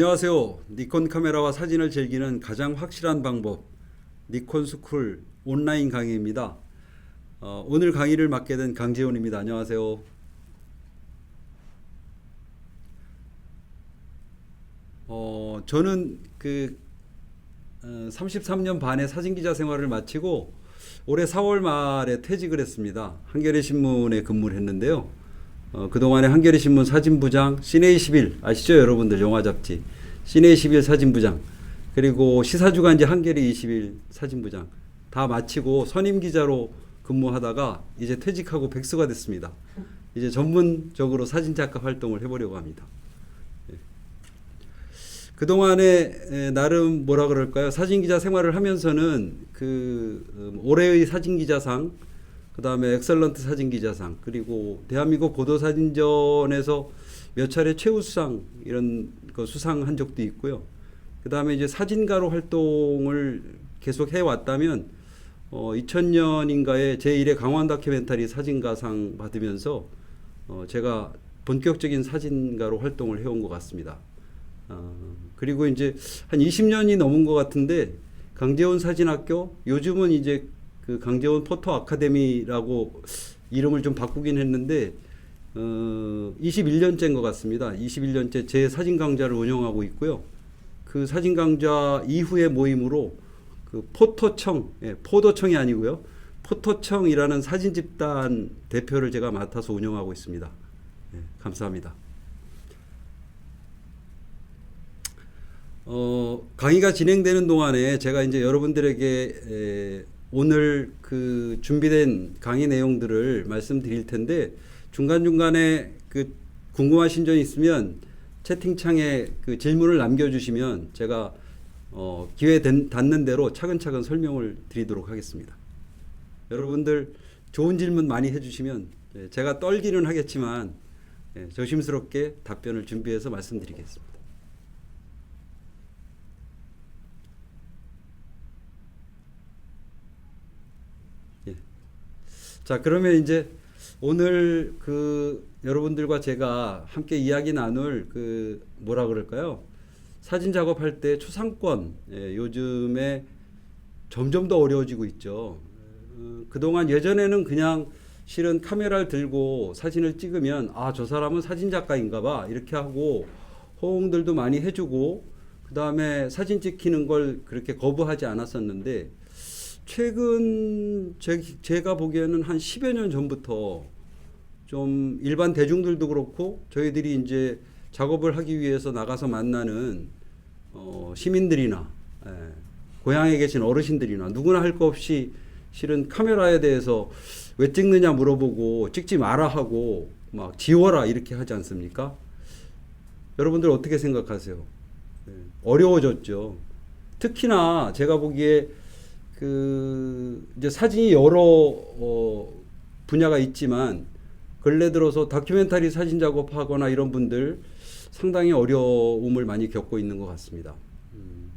안녕하세요. 니콘 카메라와 사진을 즐기는 가장 확실한 방법 니콘 스쿨 온라인 강의입니다. 오늘 강의를 맡게 된 강재훈입니다. 안녕하세요. 저는 33년 반의 사진기자 생활을 마치고 올해 4월 말에 퇴직을 했습니다. 한겨레 신문에 근무를 했는데요. 그동안에 한겨레 신문 사진부장, 시내21 아시죠 여러분들, 영화 잡지 시내21 사진부장, 그리고 시사주간지 한겨레 21 사진부장 다 마치고 선임 기자로 근무하다가 이제 퇴직하고 백수가 됐습니다. 이제 전문적으로 사진작가 활동을 해보려고 합니다. 그동안에 나름 뭐라 그럴까요? 사진기자 생활을 하면서는 올해의 사진기자상, 그 다음에 엑설런트 사진기자상, 그리고 대한민국 보도사진전에서 몇 차례 최우수상 이런 거 수상한 적도 있고요. 그 다음에 이제 사진가로 활동을 계속 해왔다면 2000년인가에 제1회 강원 다큐멘터리 사진가상 받으면서 제가 본격적인 사진가로 활동을 해온 것 같습니다. 그리고 이제 한 20년이 넘은 것 같은데 강재훈 사진학교, 요즘은 이제 그 강재훈 포토 아카데미라고 이름을 좀 바꾸긴 했는데 21년째인 것 같습니다. 21년째 제 사진 강좌를 운영하고 있고요. 그 사진 강좌 이후의 모임으로 그 포토청, 포도청이 아니고요, 포토청이라는 사진 집단 대표를 제가 맡아서 운영하고 있습니다. 감사합니다. 강의가 진행되는 동안에 제가 이제 여러분들에게 오늘 그 준비된 강의 내용들을 말씀드릴 텐데, 중간중간에 그 궁금하신 점 있으면 채팅창에 그 질문을 남겨주시면 제가 기회 닿는 대로 차근차근 설명을 드리도록 하겠습니다. 여러분들 좋은 질문 많이 해주시면 제가 떨기는 하겠지만 조심스럽게 답변을 준비해서 말씀드리겠습니다. 자, 그러면 이제 오늘 여러분들과 제가 함께 이야기 나눌 뭐라 그럴까요? 사진 작업할 때 초상권, 요즘에 점점 더 어려워지고 있죠. 그동안 예전에는 그냥 실은 카메라를 들고 사진을 찍으면 저 사람은 사진 작가인가 봐 이렇게 하고 호응들도 많이 해주고, 그 다음에 사진 찍히는 걸 그렇게 거부하지 않았었는데, 최근 제가 보기에는 한 10여 년 전부터 좀 일반 대중들도 그렇고 저희들이 이제 작업을 하기 위해서 나가서 만나는 시민들이나 고향에 계신 어르신들이나 누구나 할 거 없이 실은 카메라에 대해서 왜 찍느냐 물어보고 찍지 마라 하고 막 지워라 이렇게 하지 않습니까? 여러분들 어떻게 생각하세요? 어려워졌죠. 특히나 제가 보기에 이제 사진이 여러 분야가 있지만 근래 들어서 다큐멘터리 사진 작업하거나 이런 분들 상당히 어려움을 많이 겪고 있는 것 같습니다.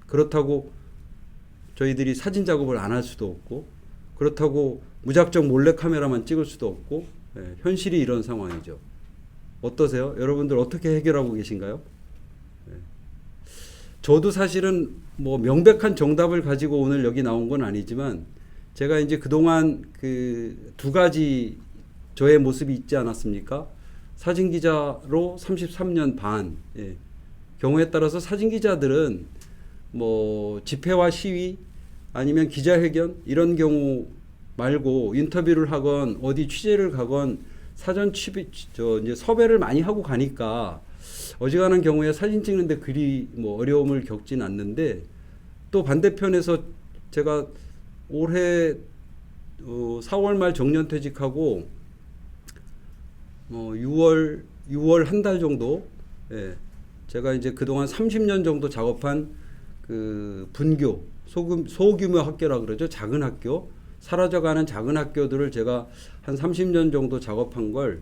그렇다고 저희들이 사진 작업을 안 할 수도 없고, 그렇다고 무작정 몰래 카메라만 찍을 수도 없고, 현실이 이런 상황이죠. 어떠세요? 여러분들 어떻게 해결하고 계신가요? 저도 사실은 뭐 명백한 정답을 가지고 오늘 여기 나온 건 아니지만, 제가 이제 그동안 두 가지 저의 모습이 있지 않았습니까? 사진기자로 33년 반, 경우에 따라서 사진기자들은 뭐 집회와 시위 아니면 기자회견 이런 경우 말고 인터뷰를 하건 어디 취재를 가건 사전 이제 섭외를 많이 하고 가니까 어지간한 경우에 사진 찍는데 그리 뭐 어려움을 겪진 않는데, 또 반대편에서 제가 올해 4월 말 정년퇴직하고 6월 한 달 정도, 제가 이제 그동안 30년 정도 작업한 분교, 소규모 학교라 그러죠. 작은 학교, 사라져가는 작은 학교들을 제가 한 30년 정도 작업한 걸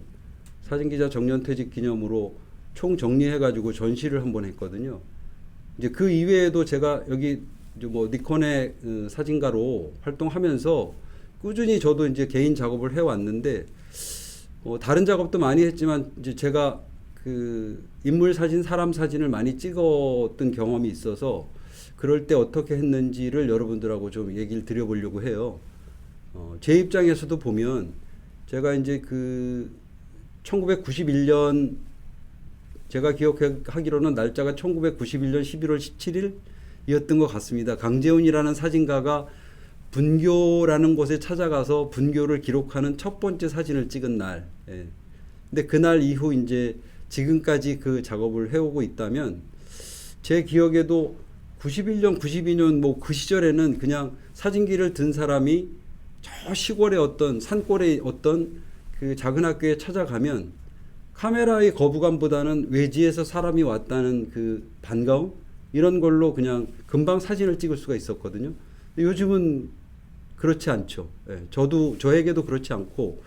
사진기자 정년퇴직 기념으로 총 정리해가지고 전시를 한번 했거든요. 이제 그 이외에도 제가 여기 뭐 니콘의 사진가로 활동하면서 꾸준히 저도 이제 개인 작업을 해왔는데, 다른 작업도 많이 했지만 이제 제가 그 인물 사진, 사람 사진을 많이 찍었던 경험이 있어서 그럴 때 어떻게 했는지를 여러분들하고 좀 얘기를 드려보려고 해요. 제 입장에서도 보면 제가 이제 그 1991년 제가 기억하기로는 날짜가 1991년 11월 17일이었던 것 같습니다. 강재훈이라는 사진가가 분교라는 곳에 찾아가서 분교를 기록하는 첫 번째 사진을 찍은 날. 예. 근데 그날 이후 이제 지금까지 그 작업을 해오고 있다면 제 기억에도 91년, 92년 뭐 그 시절에는 그냥 사진기를 든 사람이 저 시골의 어떤 산골의 어떤 그 작은 학교에 찾아가면 카메라의 거부감보다는 외지에서 사람이 왔다는 그 반가움 이런 걸로 그냥 금방 사진을 찍을 수가 있었거든요. 요즘은 그렇지 않죠. 예, 저에게도 그렇지 않고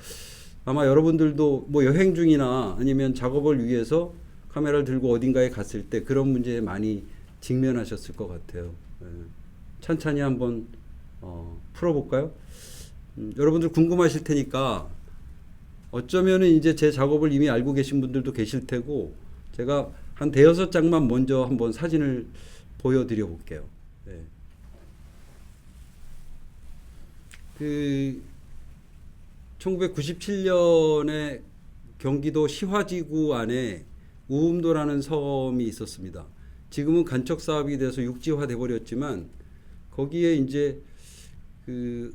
아마 여러분들도 뭐 여행 중이나 아니면 작업을 위해서 카메라를 들고 어딘가에 갔을 때 그런 문제에 많이 직면하셨을 것 같아요. 예, 찬찬히 한번 풀어볼까요? 여러분들 궁금하실 테니까 어쩌면은 이제 제 작업을 이미 알고 계신 분들도 계실 테고 제가 한 대여섯 장만 먼저 한번 사진을 보여드려 볼게요. 예. 그 1997년에 경기도 시화지구 안에 우음도라는 섬이 있었습니다. 지금은 간척 사업이 돼서 육지화돼 버렸지만 거기에 이제 그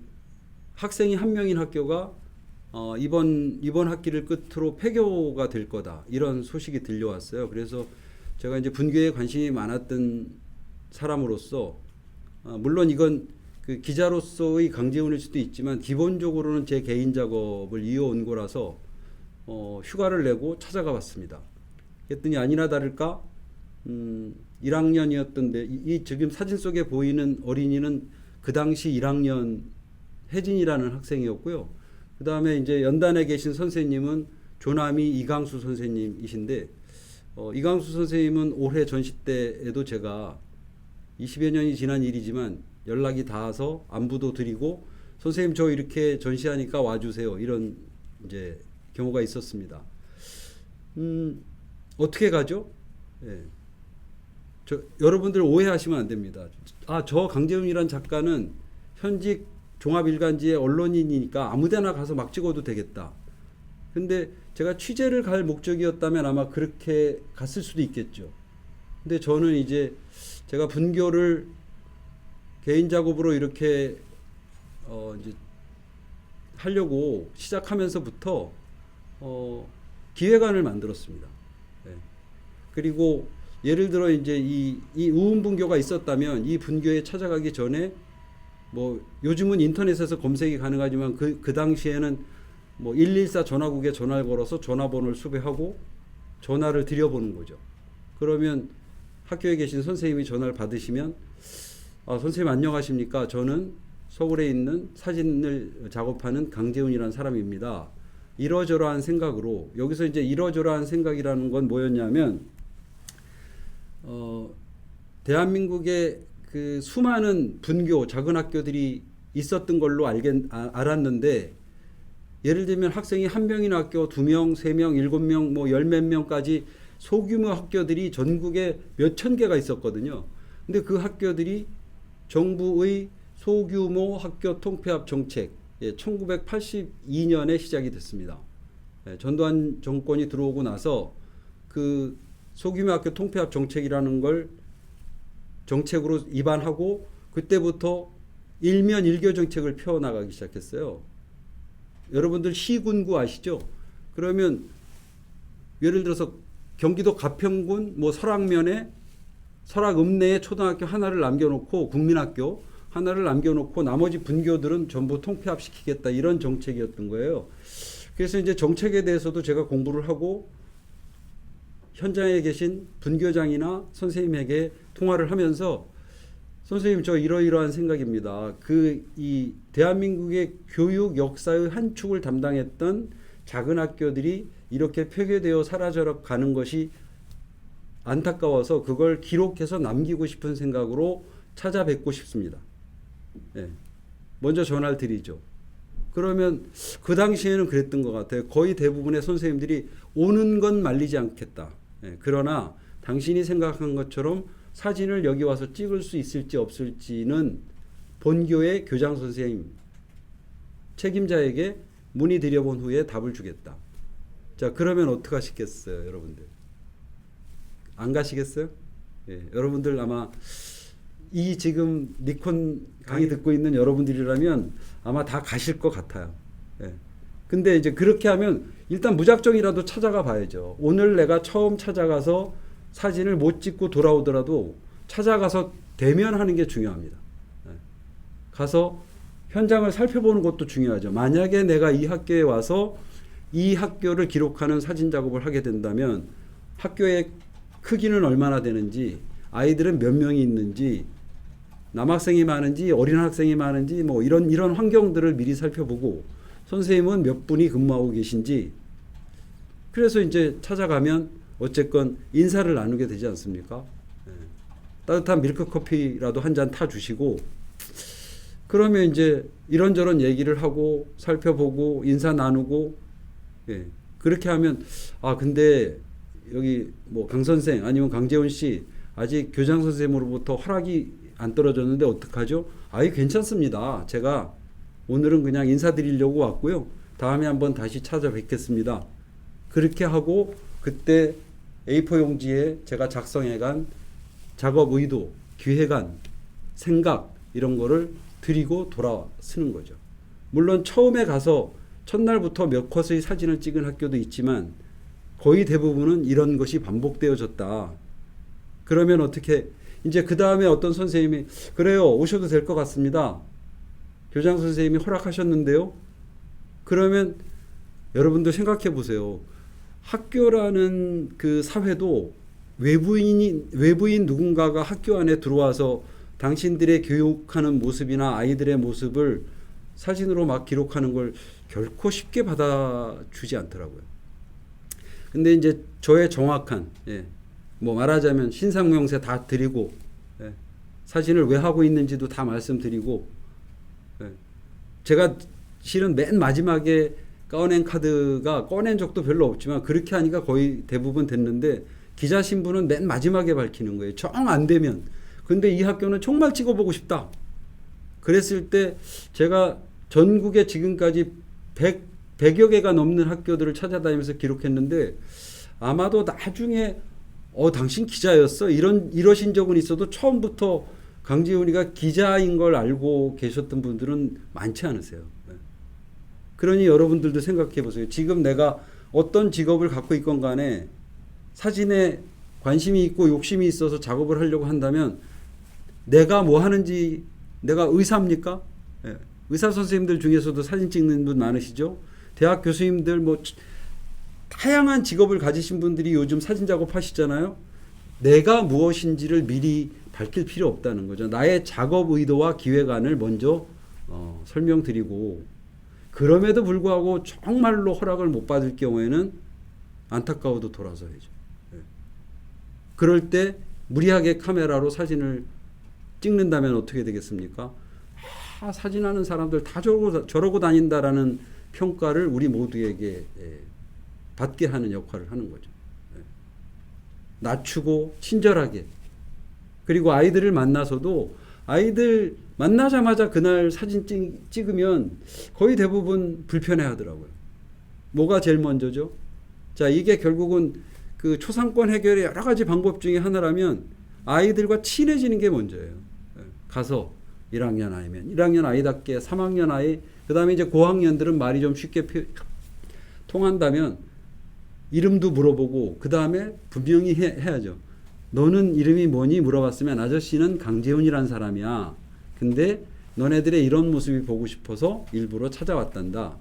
학생이 한 명인 학교가 이번 학기를 끝으로 폐교가 될 거다 이런 소식이 들려왔어요. 그래서 제가 이제 분교에 관심이 많았던 사람으로서 물론 이건 그 기자로서의 강재훈일 수도 있지만 기본적으로는 제 개인 작업을 이어온 거라서 휴가를 내고 찾아가 봤습니다. 그랬더니 아니나 다를까 1학년이었던데 이 지금 사진 속에 보이는 어린이는 그 당시 1학년 혜진이라는 학생이었고요. 그 다음에 이제 연단에 계신 선생님은 조남이 이강수 선생님이신데 이강수 선생님은 올해 전시 때에도 제가 20여 년이 지난 일이지만 연락이 닿아서 안부도 드리고 선생님 저 이렇게 전시하니까 와주세요 이런 이제 경우가 있었습니다. 어떻게 가죠? 예. 여러분들 오해하시면 안 됩니다. 저 강재훈이란 작가는 현직 종합일간지의 언론인이니까 아무데나 가서 막 찍어도 되겠다. 근데 제가 취재를 갈 목적이었다면 아마 그렇게 갔을 수도 있겠죠. 근데 저는 이제 제가 분교를 개인 작업으로 이렇게 이제 하려고 시작하면서부터 기획안을 만들었습니다. 네. 그리고 예를 들어 이제 이 우음 분교가 있었다면 이 분교에 찾아가기 전에 뭐 요즘은 인터넷에서 검색이 가능하지만 그 당시에는 뭐 114 전화국에 전화를 걸어서 전화번호를 수배하고 전화를 드려보는 거죠. 그러면 학교에 계신 선생님이 전화를 받으시면 선생님 안녕하십니까? 저는 서울에 있는 사진을 작업하는 강재훈이라는 사람입니다. 이러저러한 생각으로 여기서 이제 이러저러한 생각이라는 건 뭐였냐면 대한민국의 그 수많은 분교 작은 학교들이 있었던 걸로 알았는데 예를 들면 학생이 한 명인 학교 2명, 3명, 7명, 뭐 10몇 명까지 소규모 학교들이 전국에 몇천 개가 있었거든요. 근데 그 학교들이 정부의 소규모 학교 통폐합 정책 1982년에 시작이 됐습니다. 전두환 정권이 들어오고 나서 그 소규모 학교 통폐합 정책이라는 걸 정책으로 입안하고 그때부터 일면 일교 정책을 펴나가기 시작했어요. 여러분들 시군구 아시죠? 그러면 예를 들어서 경기도 가평군 뭐 설악면에 설악읍내에 초등학교 하나를 남겨놓고 국민학교 하나를 남겨놓고 나머지 분교들은 전부 통폐합시키겠다 이런 정책이었던 거예요. 그래서 이제 정책에 대해서도 제가 공부를 하고 현장에 계신 분교장이나 선생님에게 통화를 하면서 선생님 저 이러이러한 생각입니다. 이 대한민국의 교육 역사의 한 축을 담당했던 작은 학교들이 이렇게 폐교되어 사라져 가는 것이 안타까워서 그걸 기록해서 남기고 싶은 생각으로 찾아뵙고 싶습니다. 네. 먼저 전화를 드리죠. 그러면 그 당시에는 그랬던 것 같아요. 거의 대부분의 선생님들이 오는 건 말리지 않겠다. 예, 그러나 당신이 생각한 것처럼 사진을 여기 와서 찍을 수 있을지 없을지는 본교의 교장 선생님 책임자에게 문의드려본 후에 답을 주겠다. 자, 그러면 어떻게 하시겠어요, 여러분들? 안 가시겠어요? 예, 여러분들 아마 이 지금 니콘 강의 듣고 있는 여러분들이라면 아마 다 가실 것 같아요. 예. 근데 이제 그렇게 하면 일단 무작정이라도 찾아가 봐야죠. 오늘 내가 처음 찾아가서 사진을 못 찍고 돌아오더라도 찾아가서 대면하는 게 중요합니다. 예. 가서 현장을 살펴보는 것도 중요하죠. 만약에 내가 이 학교에 와서 이 학교를 기록하는 사진 작업을 하게 된다면 학교의 크기는 얼마나 되는지, 아이들은 몇 명이 있는지, 남학생이 많은지 어린 학생이 많은지 뭐 이런 환경들을 미리 살펴보고 선생님은 몇 분이 근무하고 계신지, 그래서 이제 찾아가면 어쨌건 인사를 나누게 되지 않습니까? 예. 따뜻한 밀크 커피라도 한 잔 타주시고, 그러면 이제 이런저런 얘기를 하고 살펴보고 인사 나누고, 예. 그렇게 하면 근데 여기 뭐 강 선생 아니면 강재훈 씨 아직 교장 선생님으로부터 허락이 안 떨어졌는데 어떡하죠? 괜찮습니다. 제가 오늘은 그냥 인사드리려고 왔고요. 다음에 한번 다시 찾아뵙겠습니다. 그렇게 하고 그때 A4 용지에 제가 작성해간 작업 의도, 기획안, 생각 이런 거를 드리고 쓰는 거죠. 물론 처음에 가서 첫날부터 몇 컷의 사진을 찍은 학교도 있지만 거의 대부분은 이런 것이 반복되어졌다. 그러면 어떻게 이제 그 다음에 어떤 선생님이 그래요, 오셔도 될 것 같습니다. 교장 선생님이 허락하셨는데요. 그러면 여러분들 생각해 보세요. 학교라는 그 사회도 외부인 누군가가 학교 안에 들어와서 당신들의 교육하는 모습이나 아이들의 모습을 사진으로 막 기록하는 걸 결코 쉽게 받아주지 않더라고요. 근데 이제 저의 정확한, 뭐 말하자면 신상명세 다 드리고, 사진을 왜 하고 있는지도 다 말씀드리고, 제가 실은 맨 마지막에 꺼낸 카드가 꺼낸 적도 별로 없지만 그렇게 하니까 거의 대부분 됐는데 기자 신분은 맨 마지막에 밝히는 거예요. 정 안 되면. 근데 이 학교는 정말 찍어보고 싶다. 그랬을 때 제가 전국에 지금까지 100여 개가 넘는 학교들을 찾아다니면서 기록했는데 아마도 나중에 당신 기자였어? 이러신 적은 있어도 처음부터 강재훈이가 기자인 걸 알고 계셨던 분들은 많지 않으세요. 그러니 여러분들도 생각해 보세요. 지금 내가 어떤 직업을 갖고 있건 간에 사진에 관심이 있고 욕심이 있어서 작업을 하려고 한다면 내가 뭐 하는지, 내가 의사입니까? 의사 선생님들 중에서도 사진 찍는 분 많으시죠? 대학 교수님들 뭐 다양한 직업을 가지신 분들이 요즘 사진 작업하시잖아요. 내가 무엇인지를 미리 밝힐 필요 없다는 거죠. 나의 작업 의도와 기획안을 먼저 설명드리고, 그럼에도 불구하고 정말로 허락을 못 받을 경우에는 안타까워도 돌아서야죠. 그럴 때 무리하게 카메라로 사진을 찍는다면 어떻게 되겠습니까? 사진하는 사람들 다 저러고 다닌다라는 평가를 우리 모두에게 받게 하는 역할을 하는 거죠. 낮추고 친절하게. 그리고 아이들을 만나서도 아이들 만나자마자 그날 사진 찍으면 거의 대부분 불편해 하더라고요. 뭐가 제일 먼저죠? 자, 이게 결국은 그 초상권 해결의 여러 가지 방법 중에 하나라면 아이들과 친해지는 게 먼저예요. 가서 1학년 아이면 1학년 아이답게 3학년 아이, 그 다음에 이제 고학년들은 말이 좀 쉽게 통한다면 이름도 물어보고, 그 다음에 분명히 해야죠. 너는 이름이 뭐니? 물어봤으면 아저씨는 강재훈이란 사람이야. 근데 너네들의 이런 모습이 보고 싶어서 일부러 찾아왔단다.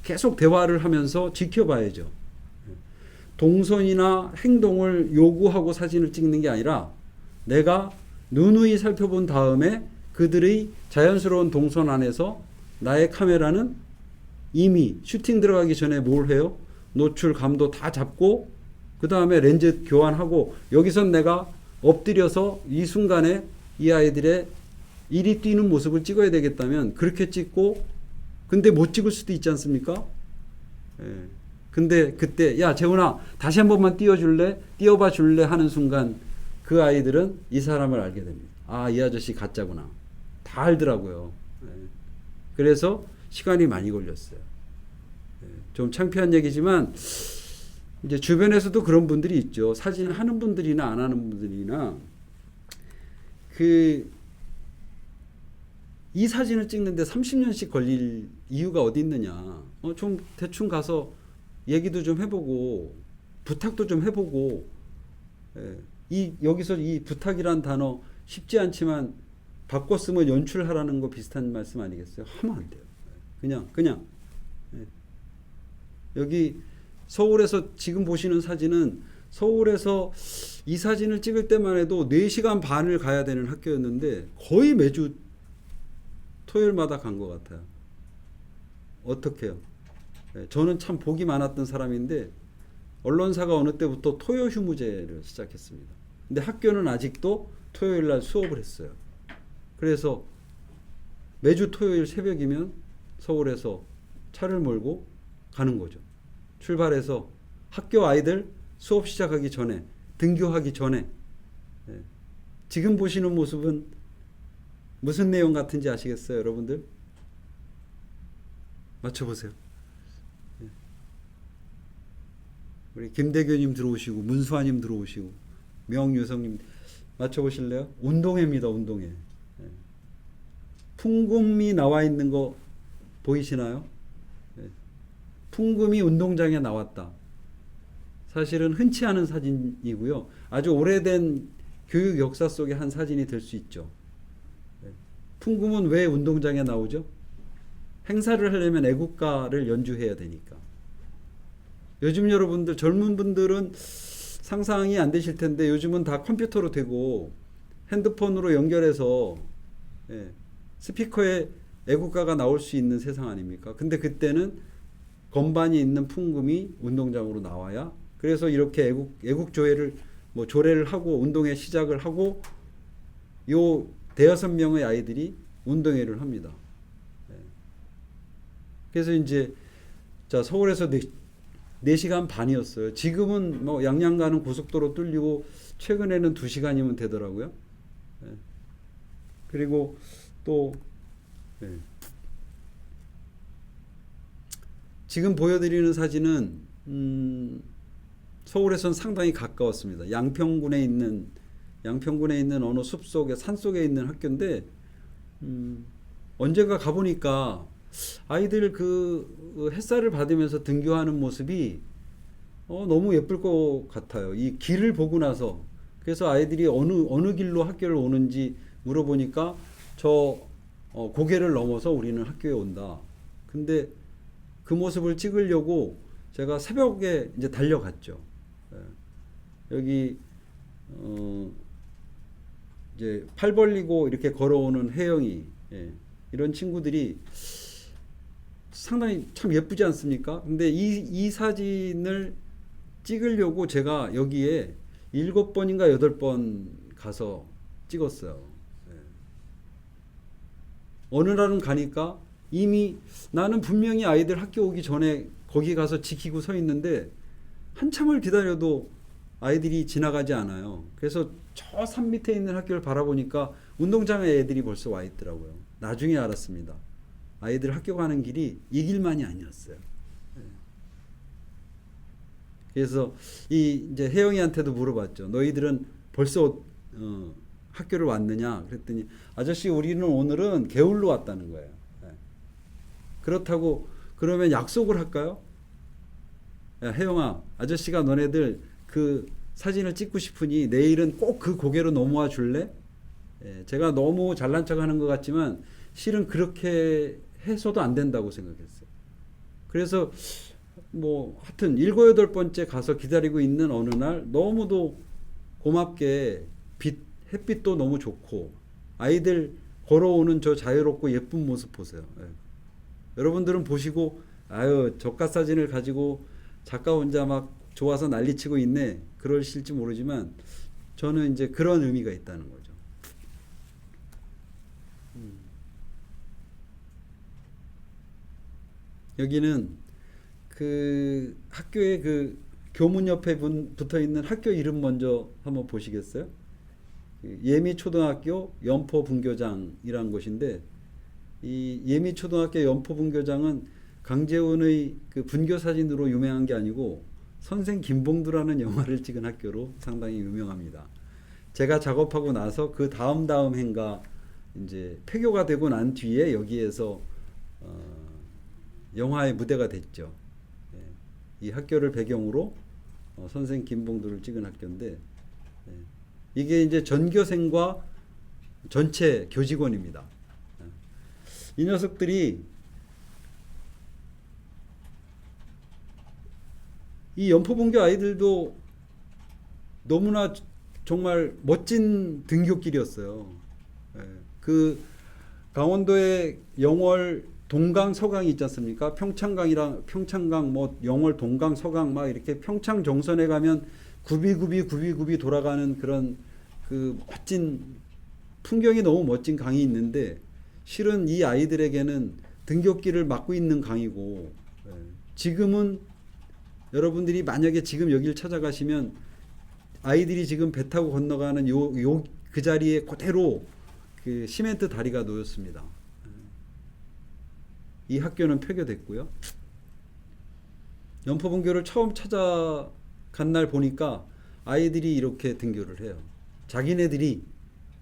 계속 대화를 하면서 지켜봐야죠. 동선이나 행동을 요구하고 사진을 찍는 게 아니라 내가 누누이 살펴본 다음에 그들의 자연스러운 동선 안에서 나의 카메라는 이미 슈팅 들어가기 전에 뭘 해요? 노출, 감도 다 잡고 그 다음에 렌즈 교환하고, 여기선 내가 엎드려서 이 순간에 이 아이들의 일이 뛰는 모습을 찍어야 되겠다면 그렇게 찍고, 근데 못 찍을 수도 있지 않습니까? 예. 근데 그때 야 재훈아 다시 한 번만 띄워줄래? 띄워봐 줄래? 하는 순간 그 아이들은 이 사람을 알게 됩니다. 아, 이 아저씨 가짜구나. 다 알더라고요. 예. 그래서 시간이 많이 걸렸어요. 예. 좀 창피한 얘기지만 이제 주변에서도 그런 분들이 있죠. 사진을 하는 분들이나 안 하는 분들이나 이 사진을 찍는데 30년씩 걸릴 이유가 어디 있느냐. 좀 대충 가서 얘기도 좀 해보고 부탁도 좀 해보고, 여기서 이 부탁이란 단어 쉽지 않지만 바꿔 쓰면 연출하라는 거 비슷한 말씀 아니겠어요? 하면 안 돼요. 그냥 여기 서울에서 지금 보시는 사진은 서울에서 이 사진을 찍을 때만 해도 4시간 반을 가야 되는 학교였는데 거의 매주 토요일마다 간 것 같아요. 어떡해요? 저는 참 복이 많았던 사람인데 언론사가 어느 때부터 토요 휴무제를 시작했습니다. 근데 학교는 아직도 토요일 날 수업을 했어요. 그래서 매주 토요일 새벽이면 서울에서 차를 몰고 가는 거죠. 출발해서 학교 아이들 수업 시작하기 전에, 등교하기 전에. 지금 보시는 모습은 무슨 내용 같은지 아시겠어요, 여러분들? 맞춰보세요. 우리 김대교님 들어오시고 문수아님 들어오시고 명유성님 맞춰보실래요? 운동회입니다. 운동회. 풍금이 나와 있는 거 보이시나요? 풍금이 운동장에 나왔다. 사실은 흔치 않은 사진이고요. 아주 오래된 교육 역사 속의 한 사진이 될 수 있죠. 풍금은 왜 운동장에 나오죠? 행사를 하려면 애국가를 연주해야 되니까. 요즘 여러분들 젊은 분들은 상상이 안 되실 텐데 요즘은 다 컴퓨터로 되고 핸드폰으로 연결해서 스피커에 애국가가 나올 수 있는 세상 아닙니까? 근데 그때는 건반이 있는 풍금이 운동장으로 나와야, 그래서 이렇게 애국 조회를 조례를 하고 운동회 시작을 하고 요 대여섯 명의 아이들이 운동회를 합니다. 그래서 이제 자 서울에서 4시간 반이었어요. 지금은 양양 가는 고속도로 뚫리고 최근에는 2시간이면 되더라고요. 그리고 또 지금 보여드리는 사진은 서울에선 상당히 가까웠습니다. 양평군에 있는 어느 숲속에 산속에 있는 학교인데 언젠가 가보니까 아이들 그 햇살을 받으면서 등교하는 모습이 너무 예쁠 것 같아요. 이 길을 보고 나서. 그래서 아이들이 어느 길로 학교를 오는지 물어보니까 고개를 넘어서 우리는 학교에 온다. 근데 그 모습을 찍으려고 제가 새벽에 이제 달려갔죠. 여기 이제 팔 벌리고 이렇게 걸어오는 혜영이, 이런 친구들이 상당히 참 예쁘지 않습니까? 근데 이 사진을 찍으려고 제가 여기에 7번인가 8번 가서 찍었어요. 어느 날은 가니까 이미 나는 분명히 아이들 학교 오기 전에 거기 가서 지키고 서 있는데 한참을 기다려도 아이들이 지나가지 않아요. 그래서 저 산 밑에 있는 학교를 바라보니까 운동장에 애들이 벌써 와 있더라고요. 나중에 알았습니다. 아이들 학교 가는 길이 이 길만이 아니었어요. 그래서 이제 혜영이한테도 물어봤죠. 너희들은 벌써 학교를 왔느냐? 그랬더니 아저씨 우리는 오늘은 개울로 왔다는 거예요. 그렇다고 그러면 약속을 할까요? 야, 혜영아, 아저씨가 너네들 그 사진을 찍고 싶으니 내일은 꼭 그 고개로 넘어와 줄래? 제가 너무 잘난 척하는 것 같지만 실은 그렇게 해서도 안 된다고 생각했어요. 그래서 하여튼 7, 8번째 가서 기다리고 있는 어느 날 너무도 고맙게 햇빛도 너무 좋고 아이들 걸어오는 저 자유롭고 예쁜 모습 보세요. 여러분들은 보시고 아유 저깟 사진을 가지고 작가 혼자 막 좋아서 난리치고 있네 그러실지 모르지만 저는 이제 그런 의미가 있다는 거죠. 여기는 그 학교의 그 교문 옆에 붙어 있는 학교 이름 먼저 한번 보시겠어요? 예미초등학교 연포분교장이라는 곳인데, 이 예미초등학교 연포분교장은 강재훈의 그 분교 사진으로 유명한 게 아니고 선생 김봉두라는 영화를 찍은 학교로 상당히 유명합니다. 제가 작업하고 나서 그 다음 해인가 이제 폐교가 되고 난 뒤에 여기에서 영화의 무대가 됐죠. 예. 이 학교를 배경으로 선생 김봉두를 찍은 학교인데, 예. 이게 이제 전교생과 전체 교직원입니다. 이 녀석들이 이 연포분교 아이들도 너무나 정말 멋진 등굣길이었어요. 예. 그 강원도의 영월 동강 서강이 있지 않습니까? 평창강 뭐 영월 동강 서강 막 이렇게 평창 정선에 가면 굽이 돌아가는 그런 그 멋진 풍경이 너무 멋진 강이 있는데, 실은 이 아이들에게는 등굣길을 막고 있는 강이고, 지금은 여러분들이 만약에 지금 여기를 찾아가시면 아이들이 지금 배 타고 건너가는 그 자리에 그대로 그 시멘트 다리가 놓였습니다. 이 학교는 폐교됐고요. 연포분교를 처음 찾아간 날 보니까 아이들이 이렇게 등교를 해요. 자기네들이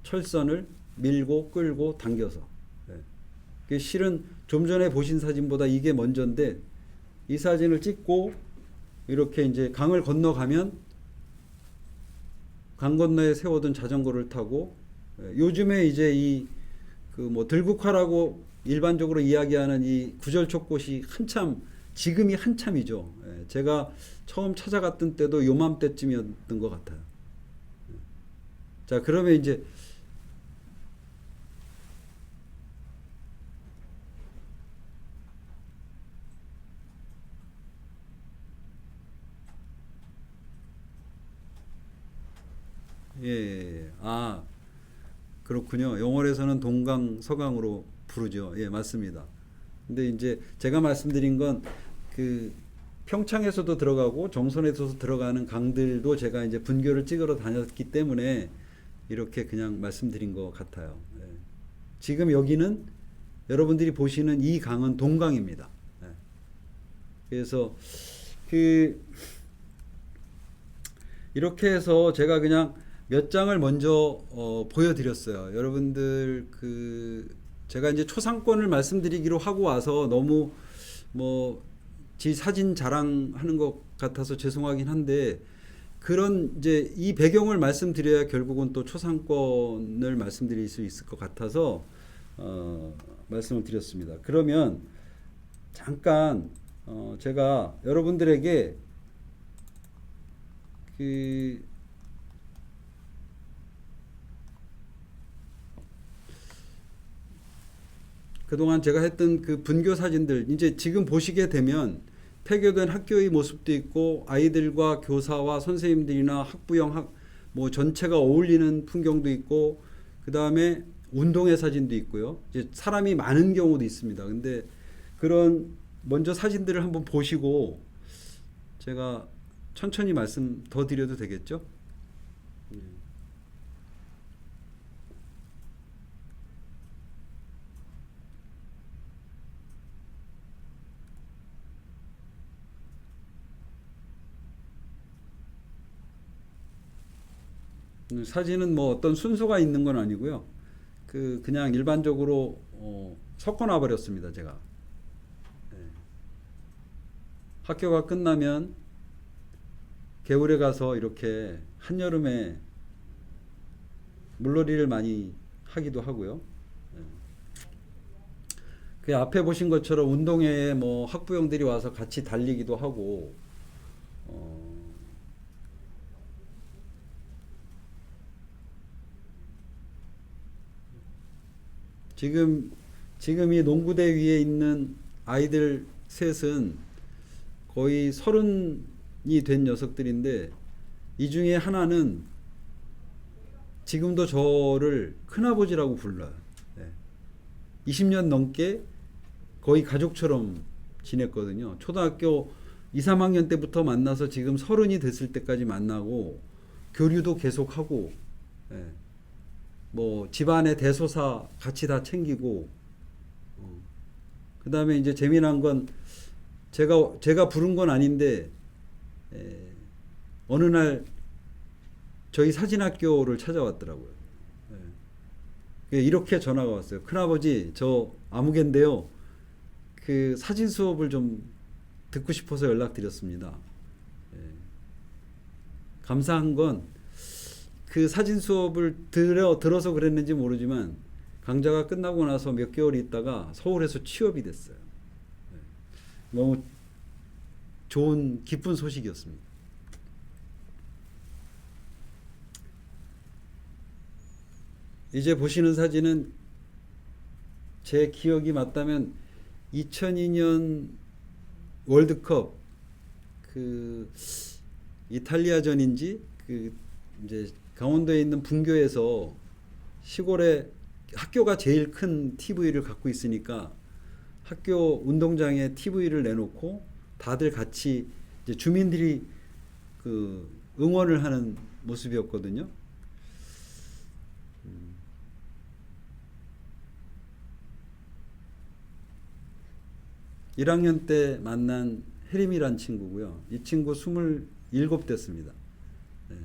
철선을 밀고 끌고 당겨서. 실은 좀 전에 보신 사진보다 이게 먼저인데, 이 사진을 찍고 이렇게 이제 강을 건너가면 강 건너에 세워둔 자전거를 타고, 요즘에 이제 이 그 뭐 들국화라고 일반적으로 이야기하는 이 구절촉꽃이 지금이 한참이죠. 제가 처음 찾아갔던 때도 요맘때쯤이었던 것 같아요. 자, 그러면 이제 예. 아, 그렇군요. 영월에서는 동강 서강으로 부르죠. 예, 맞습니다. 근데 이제 제가 말씀드린 건 그 평창에서도 들어가고 정선에서도 들어가는 강들도 제가 이제 분교를 찍으러 다녔기 때문에 이렇게 그냥 말씀드린 것 같아요. 예. 지금 여기는 여러분들이 보시는 이 강은 동강입니다. 예. 그래서 그 이렇게 해서 제가 그냥 몇 장을 먼저 보여드렸어요. 여러분들 제가 이제 초상권을 말씀드리기로 하고 와서 너무 지 사진 자랑하는 것 같아서 죄송하긴 한데, 그런 이제 이 배경을 말씀드려야 결국은 또 초상권을 말씀드릴 수 있을 것 같아서 말씀을 드렸습니다. 그러면 잠깐 제가 여러분들에게 그동안 제가 했던 그 분교 사진들, 이제 지금 보시게 되면 폐교된 학교의 모습도 있고, 아이들과 교사와 선생님들이나 학부형 뭐 전체가 어울리는 풍경도 있고, 그 다음에 운동회 사진도 있고요. 이제 사람이 많은 경우도 있습니다. 근데 그런 먼저 사진들을 한번 보시고 제가 천천히 말씀 더 드려도 되겠죠? 사진은 뭐 어떤 순서가 있는 건 아니고요. 그냥 일반적으로 섞어놔 버렸습니다, 제가. 네. 학교가 끝나면 개울에 가서 이렇게 한여름에 물놀이를 많이 하기도 하고요. 네. 그 앞에 보신 것처럼 운동회에 뭐 학부형들이 와서 같이 달리기도 하고, 지금 이 농구대 위에 있는 아이들 셋은 거의 30이 된 녀석들인데, 이 중에 하나는 지금도 저를 큰아버지라고 불러요. 20년 넘게 거의 가족처럼 지냈거든요. 초등학교 2, 3학년 때부터 만나서 지금 30이 됐을 때까지 만나고 교류도 계속하고, 예. 뭐 집안의 대소사 같이 다 챙기고, 그 다음에 이제 재미난 건 제가 부른 건 아닌데, 예, 어느 날 저희 사진학교를 찾아왔더라고요. 예. 이렇게 전화가 왔어요. 큰아버지, 저 아무개인데요. 그 사진 수업을 좀 듣고 싶어서 연락드렸습니다. 예. 감사한 건 그 사진 수업을 들어서 그랬는지 모르지만 강좌가 끝나고 나서 몇 개월 있다가 서울에서 취업이 됐어요. 예. 너무 좋은 기쁜 소식이었습니다. 이제 보시는 사진은 제 기억이 맞다면 2002년 월드컵 그 이탈리아전인지 그 이제 강원도에 있는 분교에서 시골에 학교가 제일 큰 TV를 갖고 있으니까 학교 운동장에 TV를 내놓고 다들 같이 이제 주민들이 그 응원을 하는 모습이었거든요. 1학년 때 만난 혜림이란 친구고요. 이 친구 27 됐습니다. 네.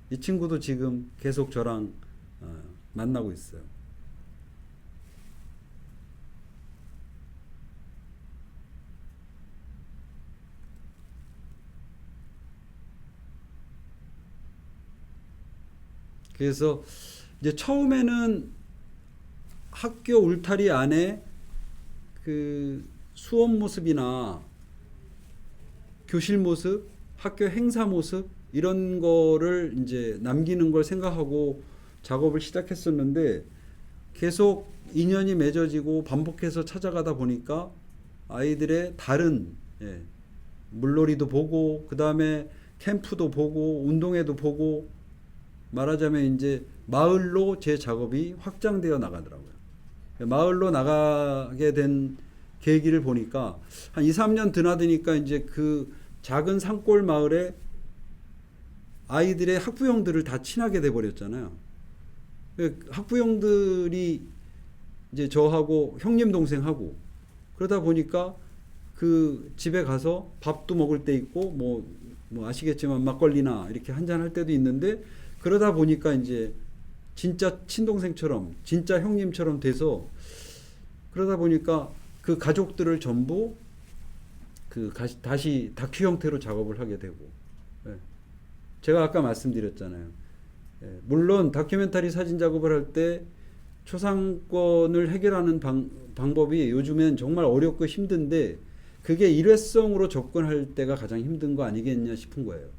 이 친구도 지금 계속 저랑 만나고 있어요. 그래서 이제 처음에는 학교 울타리 안에 그 수업 모습이나 교실 모습, 학교 행사 모습 이런 거를 이제 남기는 걸 생각하고 작업을 시작했었는데 계속 인연이 맺어지고 반복해서 찾아가다 보니까 아이들의 다른 물놀이도 보고 그 다음에 캠프도 보고 운동회도 보고 말하자면 이제 마을로 제 작업이 확장되어 나가더라고요. 마을로 나가게 된 계기를 보니까 한 2, 3년 드나드니까 이제 그 작은 산골 마을에 아이들의 학부형들을 다 친하게 돼 버렸잖아요. 학부형들이 이제 저하고 형님 동생하고 그러다 보니까 그 집에 가서 밥도 먹을 때 있고 뭐 아시겠지만 막걸리나 이렇게 한잔 할 때도 있는데 그러다 보니까 이제 진짜 친동생처럼 진짜 형님처럼 돼서 그러다 보니까 그 가족들을 전부 그 다시 다큐 형태로 작업을 하게 되고 제가 아까 말씀드렸잖아요. 물론 다큐멘터리 사진 작업을 할 때 초상권을 해결하는 방법이 요즘엔 정말 어렵고 힘든데 그게 일회성으로 접근할 때가 가장 힘든 거 아니겠냐 싶은 거예요.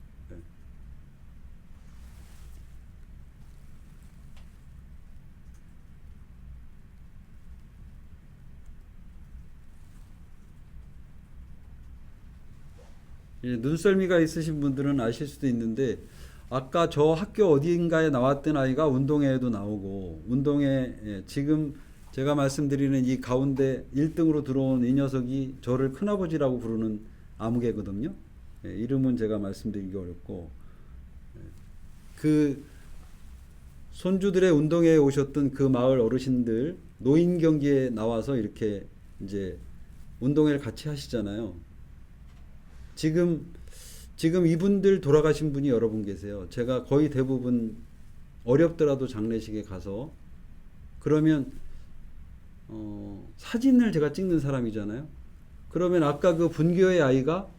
눈썰미가 있으신 분들은 아실 수도 있는데 아까 저 학교 어딘가에 나왔던 아이가 운동회에도 나오고 운동회 지금 제가 말씀드리는 이 가운데 1등으로 들어온 이 녀석이 저를 큰아버지라고 부르는 아무개거든요. 이름은 제가 말씀드리기 어렵고 그 손주들의 운동회에 오셨던 그 마을 어르신들 노인 경기에 나와서 이렇게 이제 운동회를 같이 하시잖아요. 지금 이분들 돌아가신 분이 여러 분 계세요. 제가 거의 대부분 어렵더라도 장례식에 가서 그러면 사진을 제가 찍는 사람이잖아요. 그러면 아까 그 분교의 아이가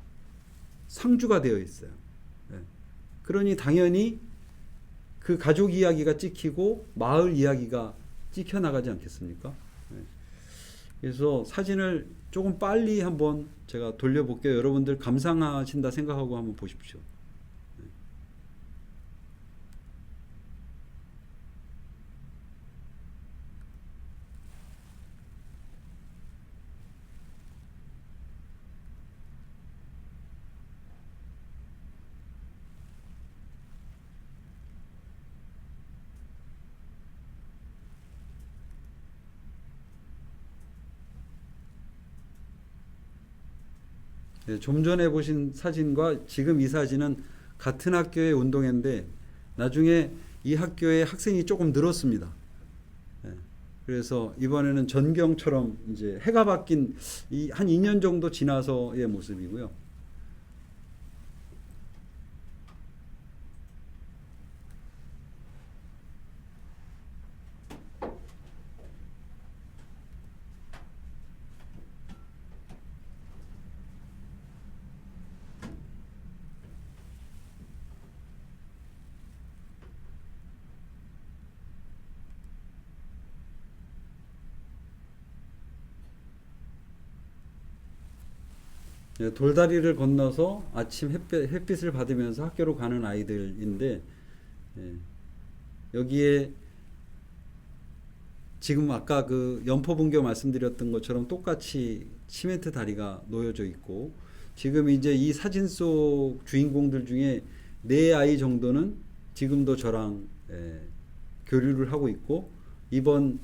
상주가 되어 있어요. 그러니 당연히 그 가족 이야기가 찍히고 마을 이야기가 찍혀 나가지 않겠습니까? 그래서 사진을 조금 빨리 한번 제가 돌려볼게요. 여러분들 감상하신다 생각하고 한번 보십시오. 예, 좀 전에 보신 사진과 지금 이 사진은 같은 학교의 운동회인데 나중에 이 학교의 학생이 조금 늘었습니다. 예, 그래서 이번에는 전경처럼 이제 해가 바뀐 한 2년 정도 지나서의 모습이고요. 예, 돌다리를 건너서 아침 햇빛을 받으면서 학교로 가는 아이들인데, 예, 여기에 지금 아까 그 연포분교 말씀드렸던 것처럼 똑같이 시멘트 다리가 놓여져 있고, 지금 이제 이 사진 속 주인공들 중에 네 아이 정도는 지금도 저랑 교류를 하고 있고, 이번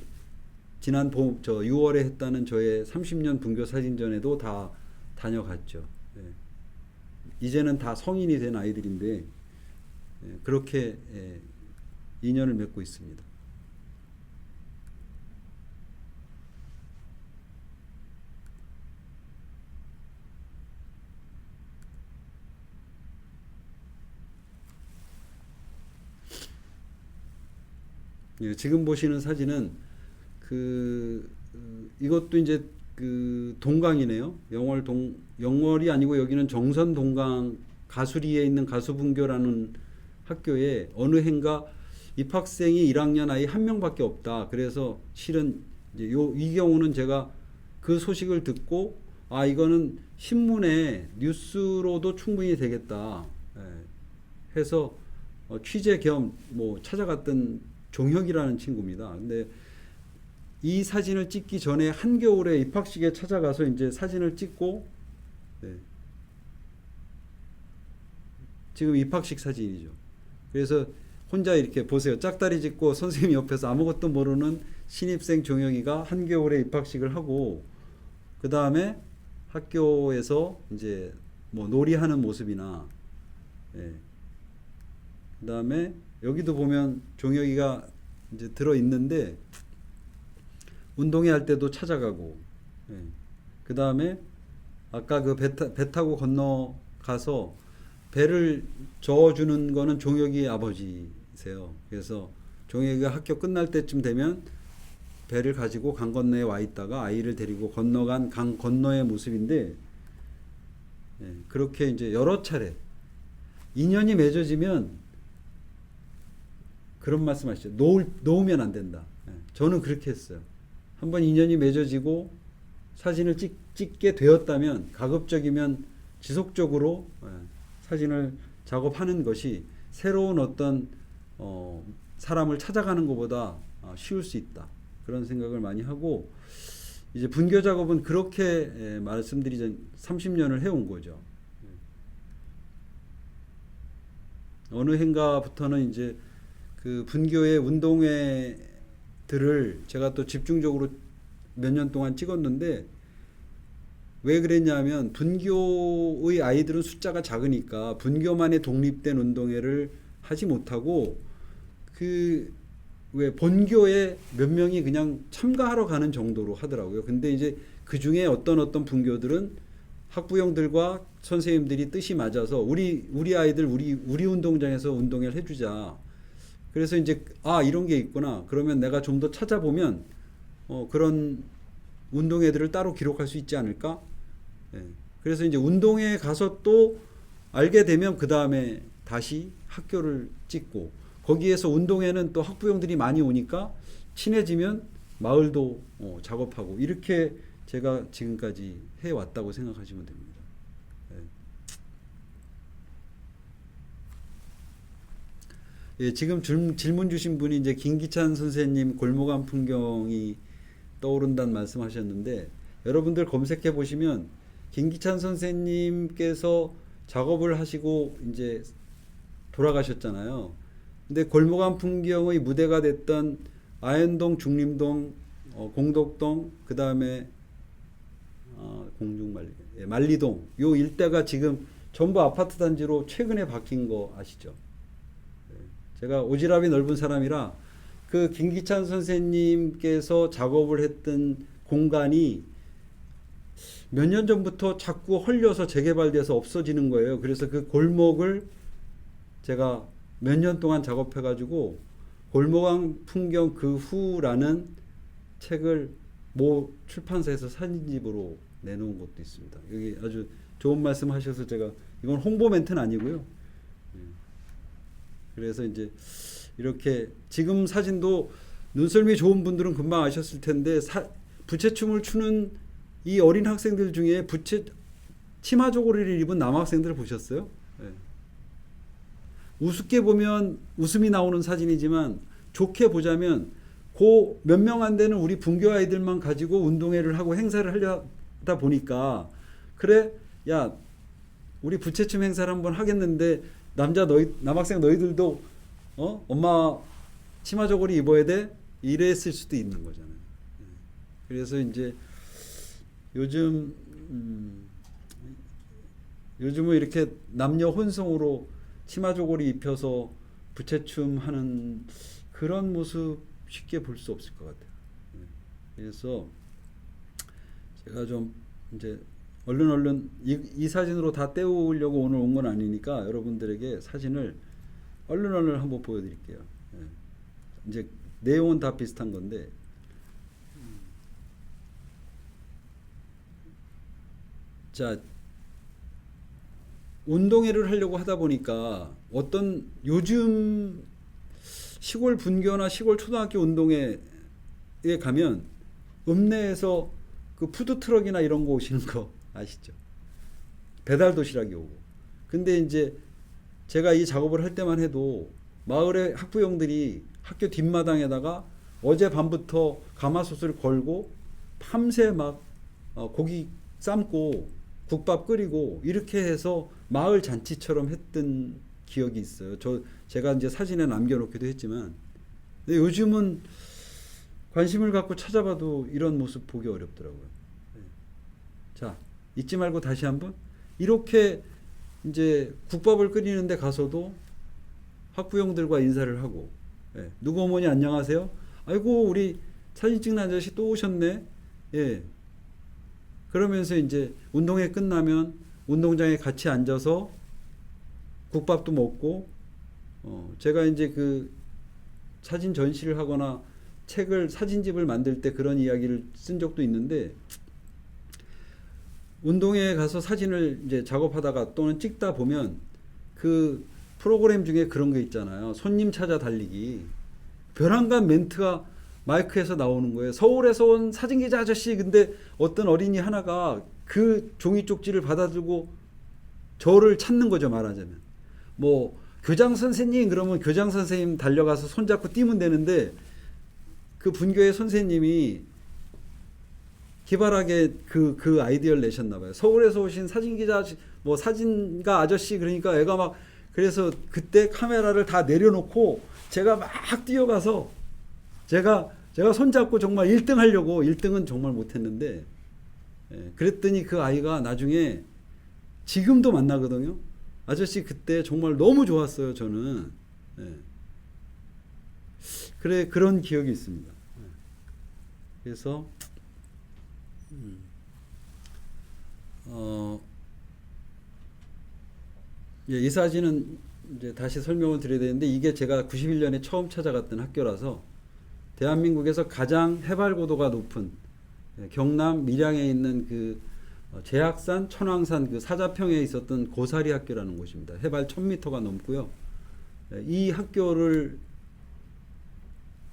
지난 6월에 했다는 저의 30년 분교 사진전에도 다 다녀갔죠. 예. 이제는 다 성인이 된 아이들인데 그렇게 인연을 맺고 있습니다. 예, 지금 보시는 사진은 이것도 이제 그 동강이네요. 영월이 아니고 여기는 정선 동강 가수리에 있는 가수분교라는 학교에 어느 해인가 입학생이 1학년 아이 한 명밖에 없다. 그래서 실은 이제 이 경우는 제가 그 소식을 듣고 이거는 신문에 뉴스로도 충분히 되겠다. 해서 취재 겸 뭐 찾아갔던 종혁이라는 친구입니다. 근데 이 사진을 찍기 전에 한겨울에 입학식에 찾아가서 이제 사진을 찍고, 네, 지금 입학식 사진이죠. 그래서 혼자 이렇게 보세요. 짝다리 짚고 선생님 옆에서 아무것도 모르는 신입생 종혁이가 한겨울에 입학식을 하고, 그 다음에 학교에서 이제 뭐 놀이하는 모습이나, 예, 그 다음에 여기도 보면 종혁이가 이제 들어 있는데 운동회 할 때도 찾아가고, 예, 그 다음에 아까 그 배 타고 건너가서 배를 저어주는 거는 종혁이 아버지세요. 그래서 종혁이가 학교 끝날 때쯤 되면 배를 가지고 강 건너에 와 있다가 아이를 데리고 건너간 강 건너의 모습인데, 예, 그렇게 이제 여러 차례 인연이 맺어지면 그런 말씀 하시죠. 놓으면 안 된다. 예, 저는 그렇게 했어요. 한번 인연이 맺어지고 사진을 찍게 되었다면 가급적이면 지속적으로 사진을 작업하는 것이 새로운 어떤 사람을 찾아가는 것보다 쉬울 수 있다. 그런 생각을 많이 하고, 이제 분교 작업은 그렇게 말씀드리자 30년을 해온 거죠. 어느 해인가부터는 이제 그 분교의 운동회들을 제가 또 집중적으로 몇 년 동안 찍었는데, 왜 그랬냐면 분교의 아이들은 숫자가 작으니까 분교만의 독립된 운동회를 하지 못하고 왜 본교에 몇 명이 그냥 참가하러 가는 정도로 하더라고요. 근데 이제 그 중에 어떤 분교들은 학부형들과 선생님들이 뜻이 맞아서 우리 아이들 우리 운동장에서 운동회를 해주자. 그래서 이제 이런 게 있구나. 그러면 내가 좀 더 찾아보면 그런 운동회들을 따로 기록할 수 있지 않을까? 예. 그래서 이제 운동회 가서 또 알게 되면 그 다음에 다시 학교를 찍고, 거기에서 운동회는 또 학부형들이 많이 오니까 친해지면 마을도 작업하고, 이렇게 제가 지금까지 해왔다고 생각하시면 됩니다. 예. 예, 지금 질문 주신 분이 이제 김기찬 선생님 골목암 풍경이 떠오른다는 말씀하셨는데, 여러분들 검색해 보시면 김기찬 선생님께서 작업을 하시고 이제 돌아가셨잖아요. 근데 골목암 풍경의 무대가 됐던 아현동, 중림동, 공덕동, 그 다음에 만리동 요 일대가 지금 전부 아파트 단지로 최근에 바뀐 거 아시죠? 제가 오지랖이 넓은 사람이라 그 김기찬 선생님께서 작업을 했던 공간이 몇 년 전부터 자꾸 헐려서 재개발돼서 없어지는 거예요. 그래서 그 골목을 제가 몇 년 동안 작업해가지고 골목왕 풍경 그 후라는 책을 모 출판사에서 사진집으로 내놓은 것도 있습니다. 여기 아주 좋은 말씀 하셔서 제가 이건 홍보 멘트는 아니고요. 그래서 이제 이렇게 지금 사진도 눈썰미 좋은 분들은 금방 아셨을 텐데 부채춤을 추는 이 어린 학생들 중에 치마 조거리를 입은 남학생들을 보셨어요? 네. 우습게 보면 웃음이 나오는 사진이지만 좋게 보자면 그 몇 명 안 되는 우리 분교 아이들만 가지고 운동회를 하고 행사를 하려다 보니까 그래 야 우리 부채춤 행사를 한번 하겠는데 남학생 너희들도 엄마 치마 저고리 입어야 돼? 이랬을 수도 있는 거잖아요. 그래서 이제 요즘은 이렇게 남녀 혼성으로 치마 저고리 입혀서 부채춤 하는 그런 모습 쉽게 볼 수 없을 것 같아요. 그래서 제가 좀 이제 얼른 이 사진으로 다 때우려고 오늘 온 건 아니니까 여러분들에게 사진을 얼른 한번 보여드릴게요. 이제 내용은 다 비슷한 건데 자 운동회를 하려고 하다 보니까 어떤 요즘 시골 분교나 시골 초등학교 운동회에 가면 읍내에서 그 푸드트럭이나 이런 거 오시는 거 아시죠? 배달 도시락이 오고. 근데 이제 제가 이 작업을 할 때만 해도 마을의 학부형들이 학교 뒷마당에다가 어젯밤부터 가마솥을 걸고 밤새 막 고기 삶고 국밥 끓이고 이렇게 해서 마을 잔치처럼 했던 기억이 있어요. 제가 이제 사진에 남겨놓기도 했지만 근데 요즘은 관심을 갖고 찾아봐도 이런 모습 보기 어렵더라고요. 자, 잊지 말고 다시 한번 이렇게 이제 국밥을 끓이는데 가서도 학부형들과 인사를 하고 누구 어머니 안녕하세요? 아이고 우리 사진 찍는 아저씨 또 오셨네. 예. 그러면서 이제 운동회 끝나면 운동장에 같이 앉아서 국밥도 먹고 제가 이제 그 사진 전시를 하거나 사진집을 만들 때 그런 이야기를 쓴 적도 있는데 운동회에 가서 사진을 이제 작업하다가 또는 찍다 보면 그 프로그램 중에 그런 거 있잖아요. 손님 찾아 달리기. 벼랑간 멘트가 마이크에서 나오는 거예요. 서울에서 온 사진기자 아저씨. 근데 어떤 어린이 하나가 그 종이 쪽지를 받아들고 저를 찾는 거죠, 말하자면. 뭐 교장 선생님 그러면 교장 선생님 달려가서 손잡고 뛰면 되는데 그 분교의 선생님이 기발하게 그 아이디어를 내셨나 봐요. 서울에서 오신 사진기자 뭐 사진가 아저씨 그러니까 애가 막 그래서 그때 카메라를 다 내려놓고 제가 막 뛰어가서 제가 손잡고 정말 1등 하려고 1등은 정말 못했는데 그랬더니 그 아이가 나중에 지금도 만나거든요. 아저씨 그때 정말 너무 좋았어요. 저는 그래 그런 기억이 있습니다. 그래서 이 사진은 이제 다시 설명을 드려야 되는데 이게 제가 91년에 처음 찾아갔던 학교라서 대한민국에서 가장 해발 고도가 높은 경남 밀양에 있는 그 제약산 천왕산 그 사자평에 있었던 고사리 학교라는 곳입니다. 해발 1000m가 넘고요. 이 학교를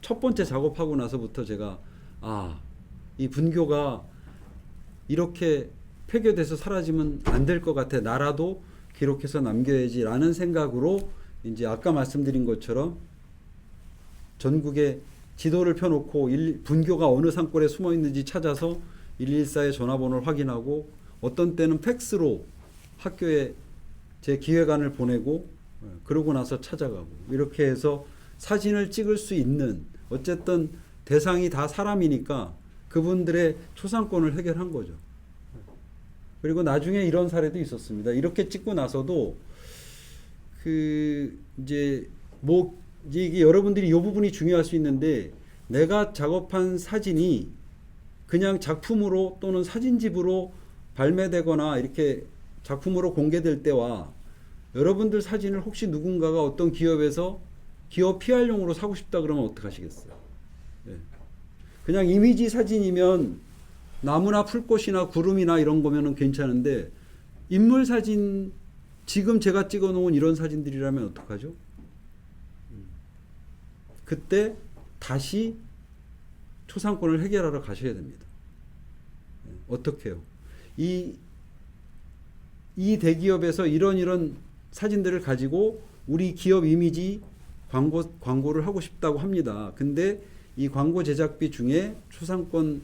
첫 번째 작업하고 나서부터 제가 이 분교가 이렇게 폐교돼서 사라지면 안 될 것 같아. 나라도 기록해서 남겨야지라는 생각으로 이제 아까 말씀드린 것처럼 전국에 지도를 펴놓고 분교가 어느 산골에 숨어 있는지 찾아서 114에 전화번호를 확인하고 어떤 때는 팩스로 학교에 제 기획안을 보내고 그러고 나서 찾아가고 이렇게 해서 사진을 찍을 수 있는 어쨌든 대상이 다 사람이니까 그분들의 초상권을 해결한 거죠. 그리고 나중에 이런 사례도 있었습니다. 이렇게 찍고 나서도 이제 뭐 이게 여러분들이 이 부분이 중요할 수 있는데, 내가 작업한 사진이 그냥 작품으로 또는 사진집으로 발매되거나 이렇게 작품으로 공개될 때와, 여러분들 사진을 혹시 누군가가 어떤 기업에서 기업 PR용으로 사고 싶다 그러면 어떡하시겠어요? 예. 그냥 이미지 사진이면 나무나 풀꽃이나 구름이나 이런 거면은 괜찮은데, 인물 사진, 지금 제가 찍어 놓은 이런 사진들이라면 어떡하죠? 그때 다시 초상권을 해결하러 가셔야 됩니다. 어떻게 해요? 이 대기업에서 이런 사진들을 가지고 우리 기업 이미지 광고를 하고 싶다고 합니다. 근데 이 광고 제작비 중에 초상권료를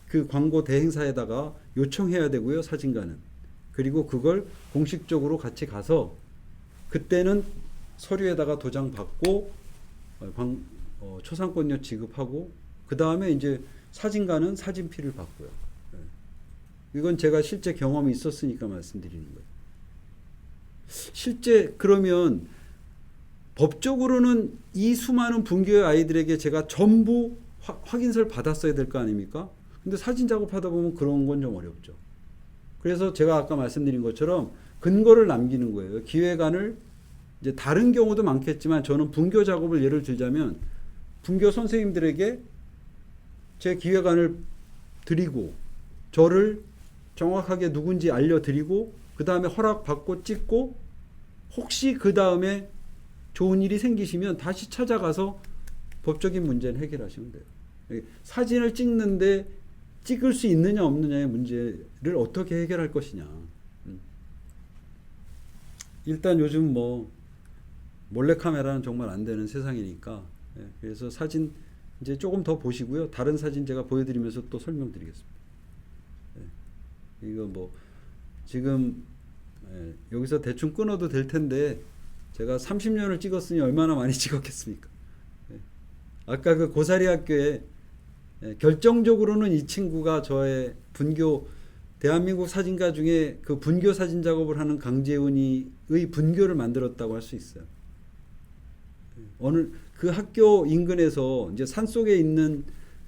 그 광고 대행사에다가 요청해야 되고요, 사진가는. 그리고 그걸 공식적으로 같이 가서 그때는 서류에다가 도장 받고 초상권료 지급하고, 그 다음에 이제 사진가는 사진피를 받고요. 이건 제가 실제 경험이 있었으니까 말씀드리는 거예요. 실제 그러면 법적으로는 이 수많은 분교의 아이들에게 제가 전부 확인서를 받았어야 될 거 아닙니까? 근데 사진 작업하다 보면 그런 건 좀 어렵죠. 그래서 제가 아까 말씀드린 것처럼 근거를 남기는 거예요. 기획안을, 이제 다른 경우도 많겠지만 저는 분교 작업을 예를 들자면, 분교 선생님들에게 제 기획안을 드리고 저를 정확하게 누군지 알려드리고 그 다음에 허락받고 찍고, 혹시 그 다음에 좋은 일이 생기시면 다시 찾아가서 법적인 문제는 해결하시면 돼요. 사진을 찍는데 찍을 수 있느냐 없느냐의 문제를 어떻게 해결할 것이냐. 일단 요즘 뭐 몰래카메라는 정말 안 되는 세상이니까, 그래서 사진 이제 조금 더 보시고요. 다른 사진 제가 보여드리면서 또 설명드리겠습니다. 이거 뭐 지금 여기서 대충 끊어도 될 텐데, 제가 30년을 찍었으니 얼마나 많이 찍었겠습니까? 아까 그 고사리 학교에 결정적으로는 이 친구가 저의 분교, 대한민국 사진가 중에 그 분교 사진 작업을 하는 강재훈이의 분교를 만들었다고 할 수 있어요. 어느 그 학교 인근에서 이제 산 속에 있는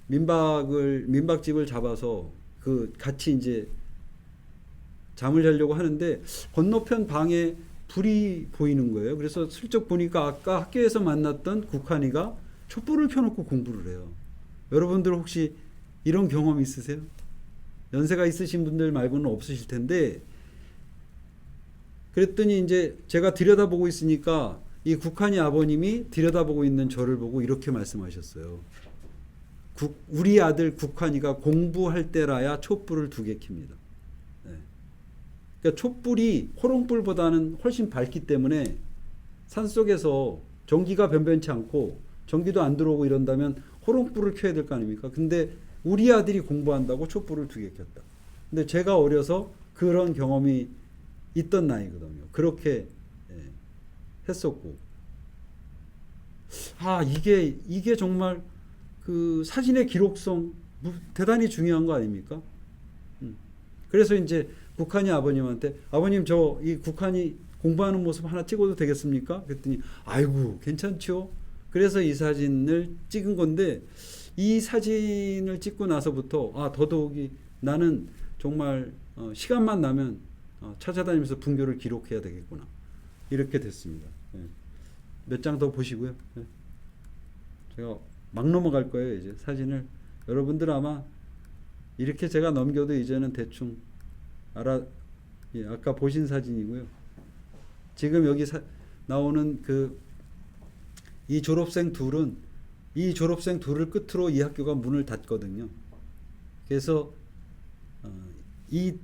민박집을 잡아서 그 같이 이제 잠을 자려고 하는데, 건너편 방에 불이 보이는 거예요. 그래서 슬쩍 보니까 아까 학교에서 만났던 국한이가 촛불을 켜놓고 공부를 해요. 여러분들 혹시 이런 경험 있으세요? 연세가 있으신 분들 말고는 없으실 텐데, 그랬더니 이제 제가 들여다보고 있으니까 이 국한이 아버님이 들여다보고 있는 저를 보고 이렇게 말씀하셨어요. 우리 아들 국한이가 공부할 때라야 촛불을 2개 켭니다. 그러니까 촛불이 호롱불보다는 훨씬 밝기 때문에 산속에서 전기가 변변치 않고 전기도 안 들어오고 이런다면 호롱불을 켜야 될 거 아닙니까? 근데 우리 아들이 공부한다고 촛불을 2개 켰다. 근데 제가 어려서 그런 경험이 있던 나이거든요. 그렇게 했었고, 이게 정말 그 사진의 기록성 대단히 중요한 거 아닙니까? 그래서 이제 국한이 아버님한테, 아버님 저 이 국한이 공부하는 모습 하나 찍어도 되겠습니까? 그랬더니 아이고 괜찮죠. 그래서 이 사진을 찍은 건데, 이 사진을 찍고 나서부터 더더욱이 나는 정말 시간만 나면 찾아다니면서 분교를 기록해야 되겠구나, 이렇게 됐습니다. 몇 장 더 보시고요. 제가 막 넘어갈 거예요. 이제 사진을 여러분들 아마 이렇게 제가 넘겨도 이제는 대충 아까 보신 사진이고요. 지금 여기 나오는 이 졸업생 둘은, 이 졸업생 둘을 끝으로 이 학교가 문을 닫거든요. 그래서 이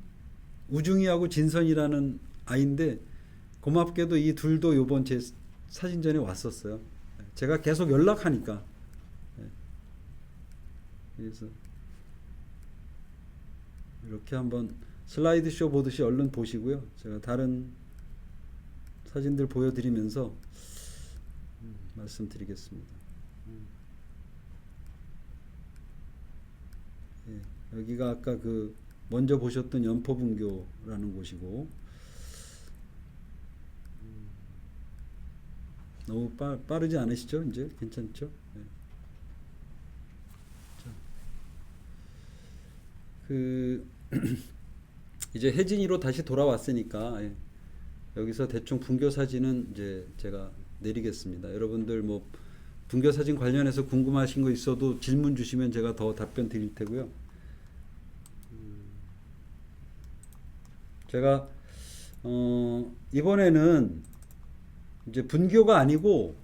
우중이하고 진선이라는 아이인데, 고맙게도 이 둘도 요번 제 사진전에 왔었어요. 제가 계속 연락하니까. 그래서 이렇게 한번 슬라이드쇼 보듯이 얼른 보시고요. 제가 다른 사진들 보여드리면서 말씀드리겠습니다. 여기가 아까 그 먼저 보셨던 연포분교라는 곳이고, 너무 빠르지 않으시죠? 이제 괜찮죠? 예. 자, 그 이제 혜진이로 다시 돌아왔으니까, 여기서 대충 분교 사진은 이제 제가 내리겠습니다. 여러분들 뭐 분교 사진 관련해서 궁금하신 거 있어도 질문 주시면 제가 더 답변 드릴 테고요. 제가 이번에는 이제 분교가 아니고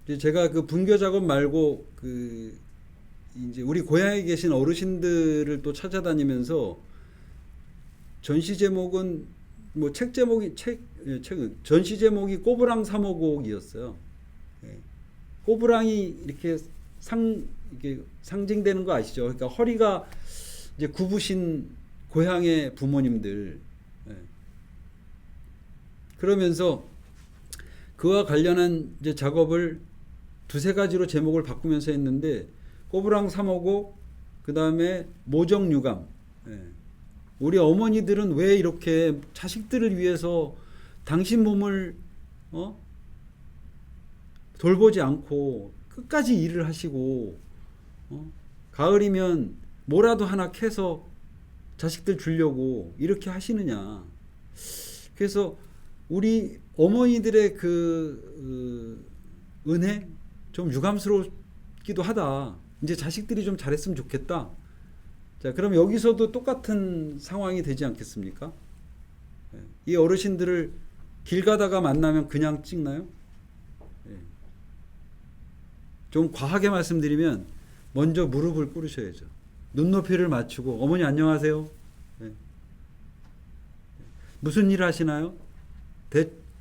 이제 제가 그 분교 작업 말고 그 이제 우리 고향에 계신 어르신들을 또 찾아다니면서 전시 제목은 뭐 책 제목이 전시 제목이 꼬부랑 3호곡이었어요. 예. 꼬부랑이 이렇게 이게 상징되는 거 아시죠? 그러니까 허리가 이제 굽으신 고향의 부모님들. 예. 그러면서 그와 관련한 이제 작업을 두세 가지로 제목을 바꾸면서 했는데, 꼬부랑 3호곡, 그 다음에 모정유감. 예. 우리 어머니들은 왜 이렇게 자식들을 위해서 당신 몸을 돌보지 않고 끝까지 일을 하시고, 가을이면 뭐라도 하나 캐서 자식들 주려고 이렇게 하시느냐. 그래서 우리 어머니들의 그 은혜 좀 유감스럽기도 하다. 이제 자식들이 좀 잘했으면 좋겠다. 자, 그럼 여기서도 똑같은 상황이 되지 않겠습니까? 이 어르신들을 길 가다가 만나면 그냥 찍나요? 좀 과하게 말씀드리면 먼저 무릎을 꿇으셔야죠. 눈높이를 맞추고, 어머니 안녕하세요. 무슨 일 하시나요?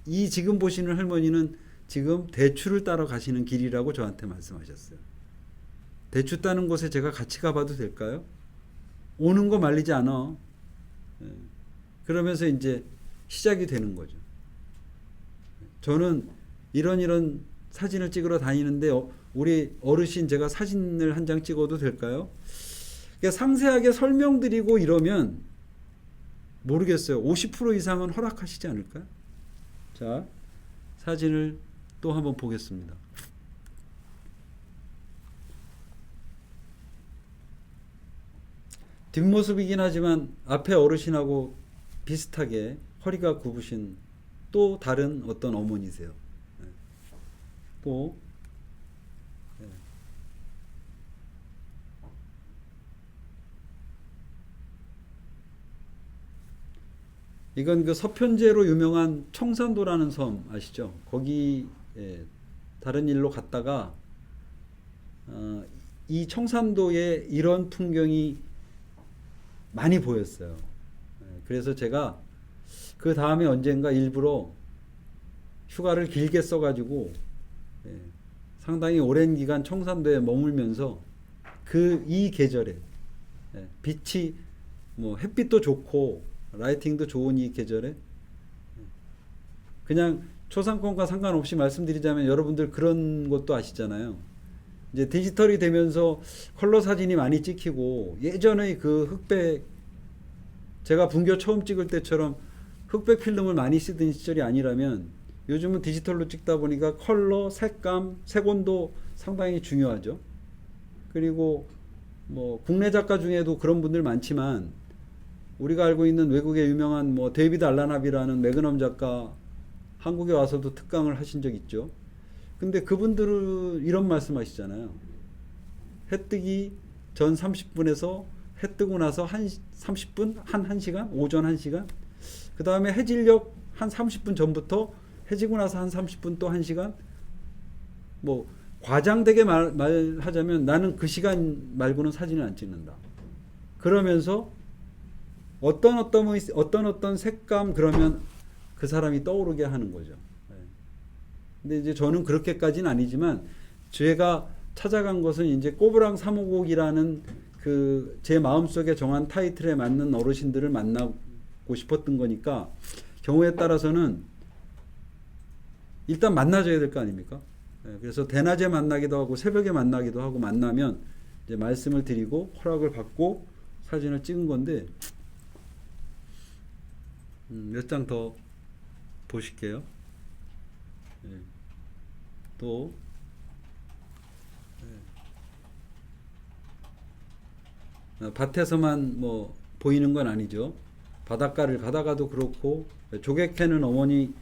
이 지금 보시는 할머니는 지금 대추를 따러 가시는 길이라고 저한테 말씀하셨어요. 대추 따는 곳에 제가 같이 가봐도 될까요? 오는 거 말리지 않아. 그러면서 이제 시작이 되는 거죠. 저는 이런 사진을 찍으러 다니는데 우리 어르신 제가 사진을 한 장 찍어도 될까요? 그러니까 상세하게 설명드리고 이러면 모르겠어요. 50% 이상은 허락하시지 않을까요? 자, 사진을 또 한번 보겠습니다. 뒷모습이긴 하지만 앞에 어르신하고 비슷하게 허리가 굽으신 또 다른 어떤 어머니세요. 또 이건 그 서편제로 유명한 청산도라는 섬 아시죠? 거기 다른 일로 갔다가 이 청산도에 이런 풍경이 많이 보였어요. 그래서 제가 그 다음에 언젠가 일부러 휴가를 길게 써가지고 상당히 오랜 기간 청산도에 머물면서 이 계절에 빛이 뭐 햇빛도 좋고 라이팅도 좋은 이 계절에 그냥 초상권과 상관없이 말씀드리자면 여러분들 그런 것도 아시잖아요. 이제 디지털이 되면서 컬러 사진이 많이 찍히고 예전의 그 흑백, 제가 분교 처음 찍을 때처럼 흑백 필름을 많이 쓰던 시절이 아니라면 요즘은 디지털로 찍다 보니까 컬러, 색감, 색온도 상당히 중요하죠. 그리고 뭐 국내 작가 중에도 그런 분들 많지만 우리가 알고 있는 외국의 유명한 뭐 데이비드 알라나비라는 매그넘 작가 한국에 와서도 특강을 하신 적 있죠. 근데 그분들은 이런 말씀 하시잖아요. 해 뜨기 전 30분에서 해 뜨고 나서 30분? 1시간? 오전 1시간? 그 다음에 해질녘 한 30분 전부터 해지고 나서 한 30분 또 1시간? 뭐 과장되게 말하자면 나는 그 시간 말고는 사진을 안 찍는다. 그러면서 어떤 색감 그러면 그 사람이 떠오르게 하는 거죠. 근데 이제 저는 그렇게까지는 아니지만 제가 찾아간 것은 이제 꼬부랑 3호곡이라는 그 제 마음속에 정한 타이틀에 맞는 어르신들을 만나고 싶었던 거니까 경우에 따라서는 일단 만나줘야 될 거 아닙니까? 예, 그래서 대낮에 만나기도 하고 새벽에 만나기도 하고 만나면 이제 말씀을 드리고 허락을 받고 사진을 찍은 건데 몇 장 더 보실게요. 예. 또 밭에서만 뭐 보이는 건 아니죠. 바닷가를 가다가도 그렇고 조개 캐는 어머니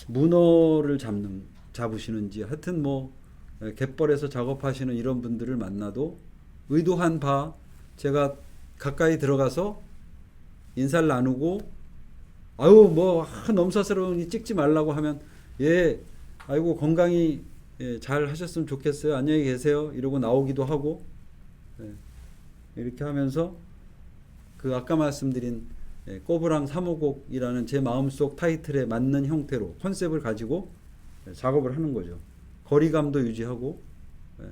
문어를 잡으시는지 하여튼 뭐 갯벌에서 작업하시는 이런 분들을 만나도 의도한 바 제가 가까이 들어가서 인사를 나누고 아유 뭐 넘사스러우니 찍지 말라고 하면 예 아이고 건강히 예, 잘 하셨으면 좋겠어요 안녕히 계세요 이러고 나오기도 하고 예, 이렇게 하면서 그 아까 말씀드린 예, 꼬부랑 3호곡이라는 제 마음속 타이틀에 맞는 형태로 컨셉을 가지고 예, 작업을 하는 거죠. 거리감도 유지하고 예.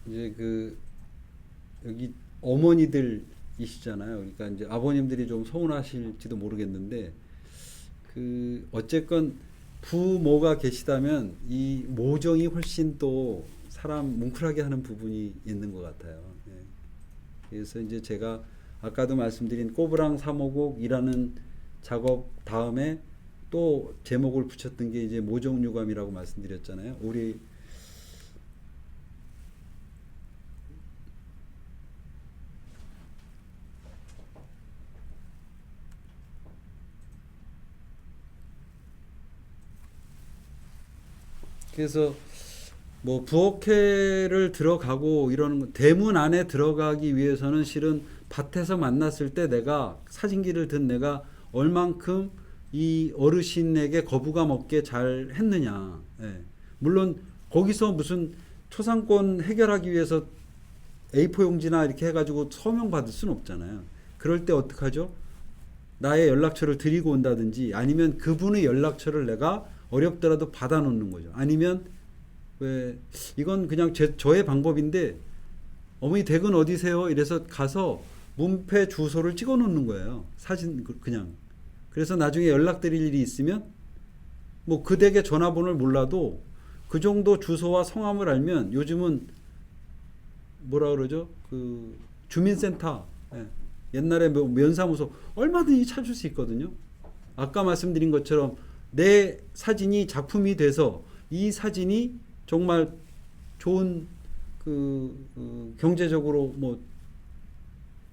이제 그 여기 어머니들이시잖아요. 그러니까 이제 아버님들이 좀 서운하실지도 모르겠는데 그 어쨌건 부모가 계시다면 이 모정이 훨씬 또 사람 뭉클하게 하는 부분이 있는 것 같아요. 예. 그래서 이제 제가 아까도 말씀드린 꼬부랑 3호곡이라는 작업 다음에 또 제목을 붙였던 게 이제 모정유감이라고 말씀드렸잖아요. 우리 그래서 뭐 부엌에를 들어가고 이런 대문 안에 들어가기 위해서는 실은 밭에서 만났을 때 내가 사진기를 든 내가 얼만큼 이 어르신에게 거부감 없게 잘 했느냐. 예. 물론 거기서 무슨 초상권 해결하기 위해서 A4 용지나 이렇게 해가지고 서명 받을 수는 없잖아요. 그럴 때 어떡하죠? 나의 연락처를 드리고 온다든지 아니면 그분의 연락처를 내가 어렵더라도 받아 놓는 거죠. 아니면 왜 이건 그냥 저의 방법인데 어머니 댁은 어디세요? 이래서 가서 문패 주소를 찍어 놓는 거예요. 사진 그냥. 그래서 나중에 연락드릴 일이 있으면 뭐 그 댁의 전화번호를 몰라도 그 정도 주소와 성함을 알면 요즘은 뭐라 그러죠? 그 주민센터 예. 옛날에 면사무소 얼마든지 찾을 수 있거든요. 아까 말씀드린 것처럼 내 사진이 작품이 돼서 이 사진이 정말 좋은 경제적으로 뭐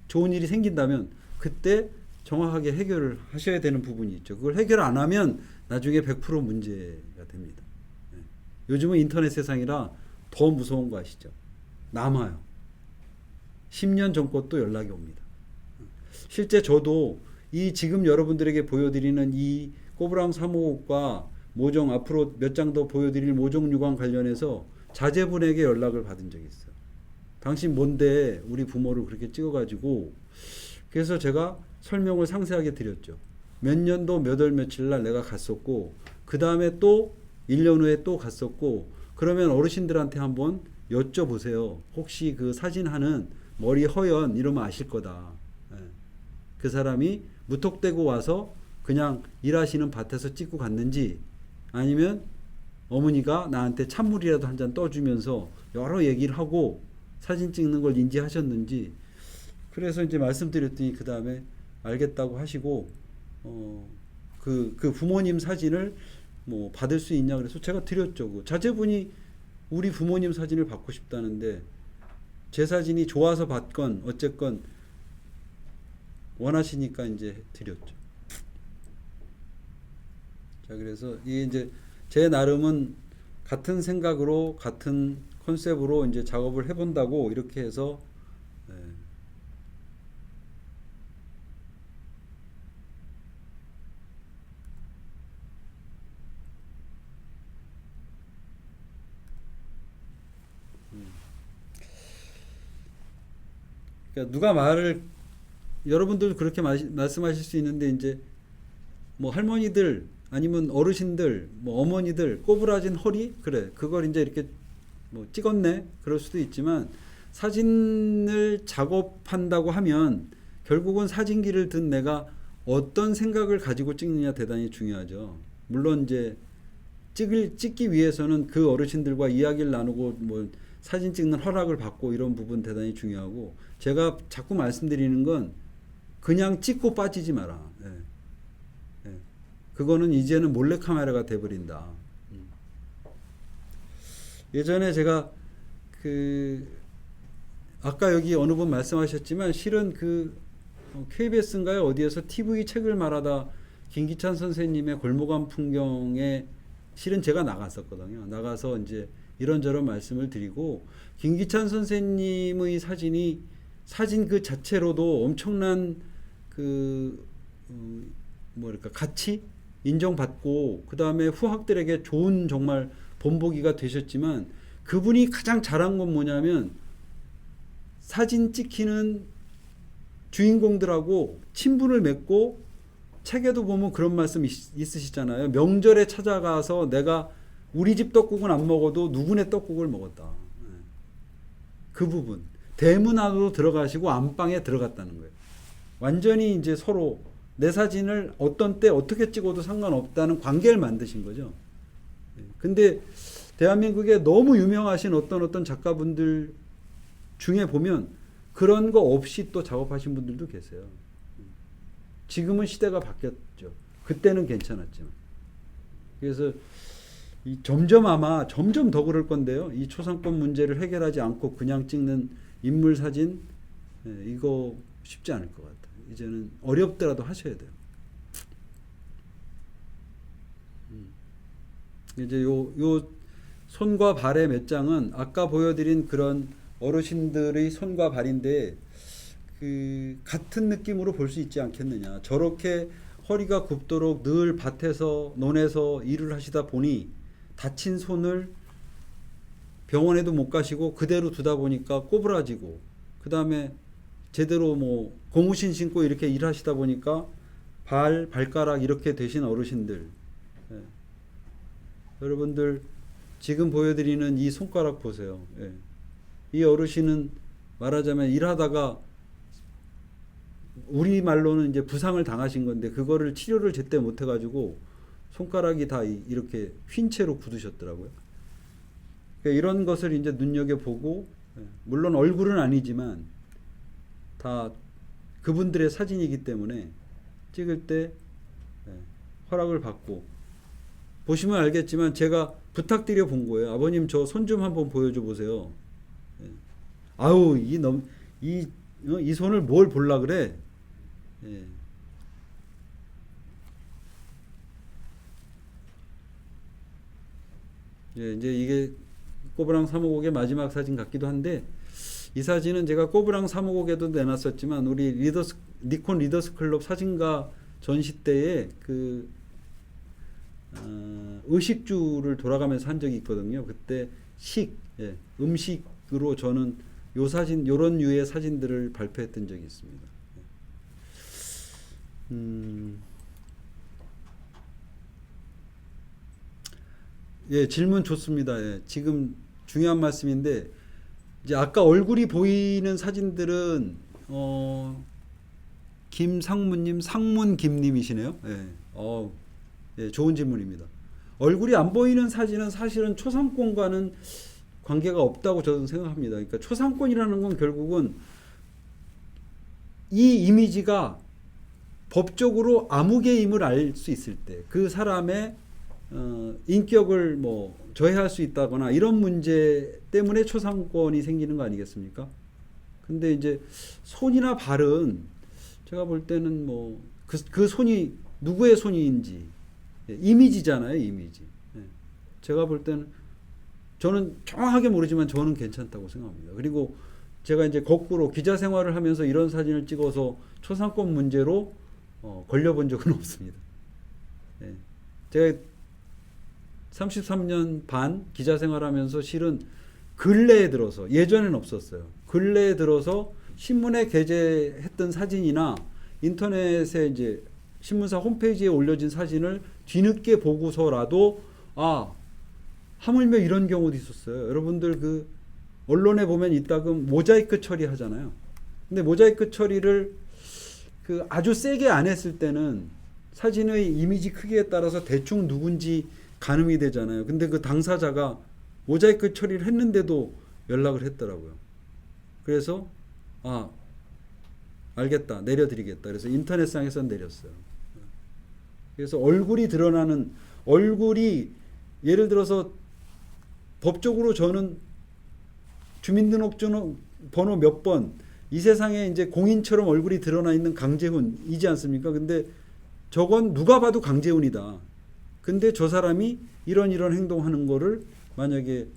좋은 일이 생긴다면 그때 정확하게 해결을 하셔야 되는 부분이 있죠. 그걸 해결 안 하면 나중에 100% 문제가 됩니다. 네. 요즘은 인터넷 세상이라 더 무서운 거 아시죠? 남아요. 10년 전 것도 연락이 옵니다. 실제 저도 이 지금 여러분들에게 보여드리는 이 꼬부랑 3호곡과 모종 앞으로 몇 장 더 보여드릴 모종유관 관련해서 자제분에게 연락을 받은 적이 있어요. 당신 뭔데 우리 부모를 그렇게 찍어가지고 그래서 제가 설명을 상세하게 드렸죠. 몇 년도 몇 월 며칠 날 내가 갔었고 그 다음에 또 1년 후에 또 갔었고 그러면 어르신들한테 한번 여쭤보세요. 혹시 그 사진하는 머리 허연 이러면 아실 거다. 예. 그 사람이 무턱대고 와서 그냥 일하시는 밭에서 찍고 갔는지, 아니면 어머니가 나한테 찬물이라도 한 잔 떠주면서 여러 얘기를 하고 사진 찍는 걸 인지하셨는지. 그래서 이제 말씀드렸더니 그 다음에 알겠다고 하시고, 그 부모님 사진을 뭐 받을 수 있냐 그래서 제가 드렸죠. 그 자제분이 우리 부모님 사진을 받고 싶다는데, 제 사진이 좋아서 받건 어쨌건 원하시니까 이제 드렸죠. 자, 그래서 이게 이제 제 나름은 같은 생각으로 같은 컨셉으로 이제 작업을 해본다고 이렇게 해서, 예. 그러니까 누가 말을, 여러분들도 그렇게 말씀하실 수 있는데, 이제 뭐 할머니들 아니면 어르신들, 뭐 어머니들 꼬부라진 허리, 그래 그걸 이제 이렇게 뭐 찍었네 그럴 수도 있지만, 사진을 작업한다고 하면 결국은 사진기를 든 내가 어떤 생각을 가지고 찍느냐 대단히 중요하죠. 물론 이제 찍기 위해서는 그 어르신들과 이야기를 나누고 뭐 사진 찍는 허락을 받고 이런 부분 대단히 중요하고, 제가 자꾸 말씀드리는 건 그냥 찍고 빠지지 마라. 예. 예. 그거는 이제는 몰래카메라가 돼버린다. 예전에 제가 아까 여기 어느 분 말씀하셨지만, 실은 KBS인가요? 어디에서 TV 책을 말하다 김기찬 선생님의 골목암 풍경에 실은 제가 나갔었거든요. 나가서 이제 이런저런 말씀을 드리고, 김기찬 선생님의 사진 그 자체로도 엄청난 뭐랄까 가치 인정받고, 그 다음에 후학들에게 좋은 정말 본보기가 되셨지만, 그분이 가장 잘한 건 뭐냐면 사진 찍히는 주인공들하고 친분을 맺고, 책에도 보면 그런 말씀 있으시잖아요. 명절에 찾아가서 내가 우리 집 떡국은 안 먹어도 누구네 떡국을 먹었다. 그 부분. 대문 안으로 들어가시고 안방에 들어갔다는 거예요. 완전히 이제 서로 내 사진을 어떤 때 어떻게 찍어도 상관없다는 관계를 만드신 거죠. 근데 대한민국에 너무 유명하신 어떤 작가분들 중에 보면 그런 거 없이 또 작업하신 분들도 계세요. 지금은 시대가 바뀌었죠. 그때는 괜찮았지만. 그래서 점점 더 그럴 건데요. 이 초상권 문제를 해결하지 않고 그냥 찍는 인물 사진, 이거 쉽지 않을 것 같아요. 이제는 어렵더라도 하셔야 돼요. 이제 요 손과 발의 몇 장은 아까 보여드린 그런 어르신들의 손과 발인데, 같은 느낌으로 볼 수 있지 않겠느냐. 저렇게 허리가 굽도록 늘 밭에서 논에서 일을 하시다 보니 다친 손을 병원에도 못 가시고 그대로 두다 보니까 꼬부라지고, 그 다음에 제대로 뭐 고무신 신고 이렇게 일하시다 보니까 발가락 이렇게 되신 어르신들, 예. 여러분들 지금 보여드리는 이 손가락 보세요. 예. 이 어르신은 말하자면 일하다가 우리말로는 이제 부상을 당하신 건데, 그거를 치료를 제때 못 해가지고 손가락이 다 이렇게 휜 채로 굳으셨더라고요. 그러니까 이런 것을 이제 눈여겨보고, 물론 얼굴은 아니지만 다 그분들의 사진이기 때문에 찍을 때 허락을 받고, 보시면 알겠지만 제가 부탁드려 본 거예요. 아버님 저 손 좀 한번 보여줘 보세요. 아우 이 손을 뭘 볼라 그래. 이제 이게 꼬부랑 3호곡의 마지막 사진 같기도 한데, 이 사진은 제가 꼬부랑 3호곡에도 내놨었지만 우리 니콘 리더스 클럽 사진가 전시 때에 의식주를 돌아가면서 한 적이 있거든요. 그때 음식으로 저는 요런 류의 사진들을 발표했던 적이 있습니다. 질문 좋습니다. 지금 중요한 말씀인데, 이제 아까 얼굴이 보이는 사진들은 김상무님, 상문김님이시네요. 예. 예, 좋은 질문입니다. 얼굴이 안 보이는 사진은 사실은 초상권과는 관계가 없다고 저는 생각합니다. 그러니까 초상권이라는 건 결국은 이 이미지가 법적으로 아무개임을 알 수 있을 때 그 사람의 인격을 뭐 저해할 수 있다거나 이런 문제 때문에 초상권이 생기는 거 아니겠습니까? 근데 이제 손이나 발은 제가 볼 때는 뭐 그 손이 누구의 손인지 이미지잖아요, 이미지. 제가 볼 때는 저는 정확하게 모르지만 저는 괜찮다고 생각합니다. 그리고 제가 이제 거꾸로 기자 생활을 하면서 이런 사진을 찍어서 초상권 문제로 걸려본 적은 없습니다. 제가 33년 반 기자 생활하면서 실은 근래에 들어서 예전엔 없었어요. 근래에 들어서 신문에 게재했던 사진이나 인터넷에 이제 신문사 홈페이지에 올려진 사진을 뒤늦게 보고서라도 하물며 이런 경우도 있었어요. 여러분들 그 언론에 보면 이따금 모자이크 처리하잖아요. 근데 모자이크 처리를 그 아주 세게 안 했을 때는 사진의 이미지 크기에 따라서 대충 누군지 가늠이 되잖아요. 근데 그 당사자가 모자이크 처리를 했는데도 연락을 했더라고요. 그래서 알겠다, 내려드리겠다. 그래서 인터넷상에서 내렸어요. 그래서 얼굴이 예를 들어서 법적으로 저는 주민등록증 번호 몇 번, 이 세상에 이제 공인처럼 얼굴이 드러나 있는 강재훈이지 않습니까? 근데 저건 누가 봐도 강재훈이다. 근데 저 사람이 이런 행동하는 거를 만약에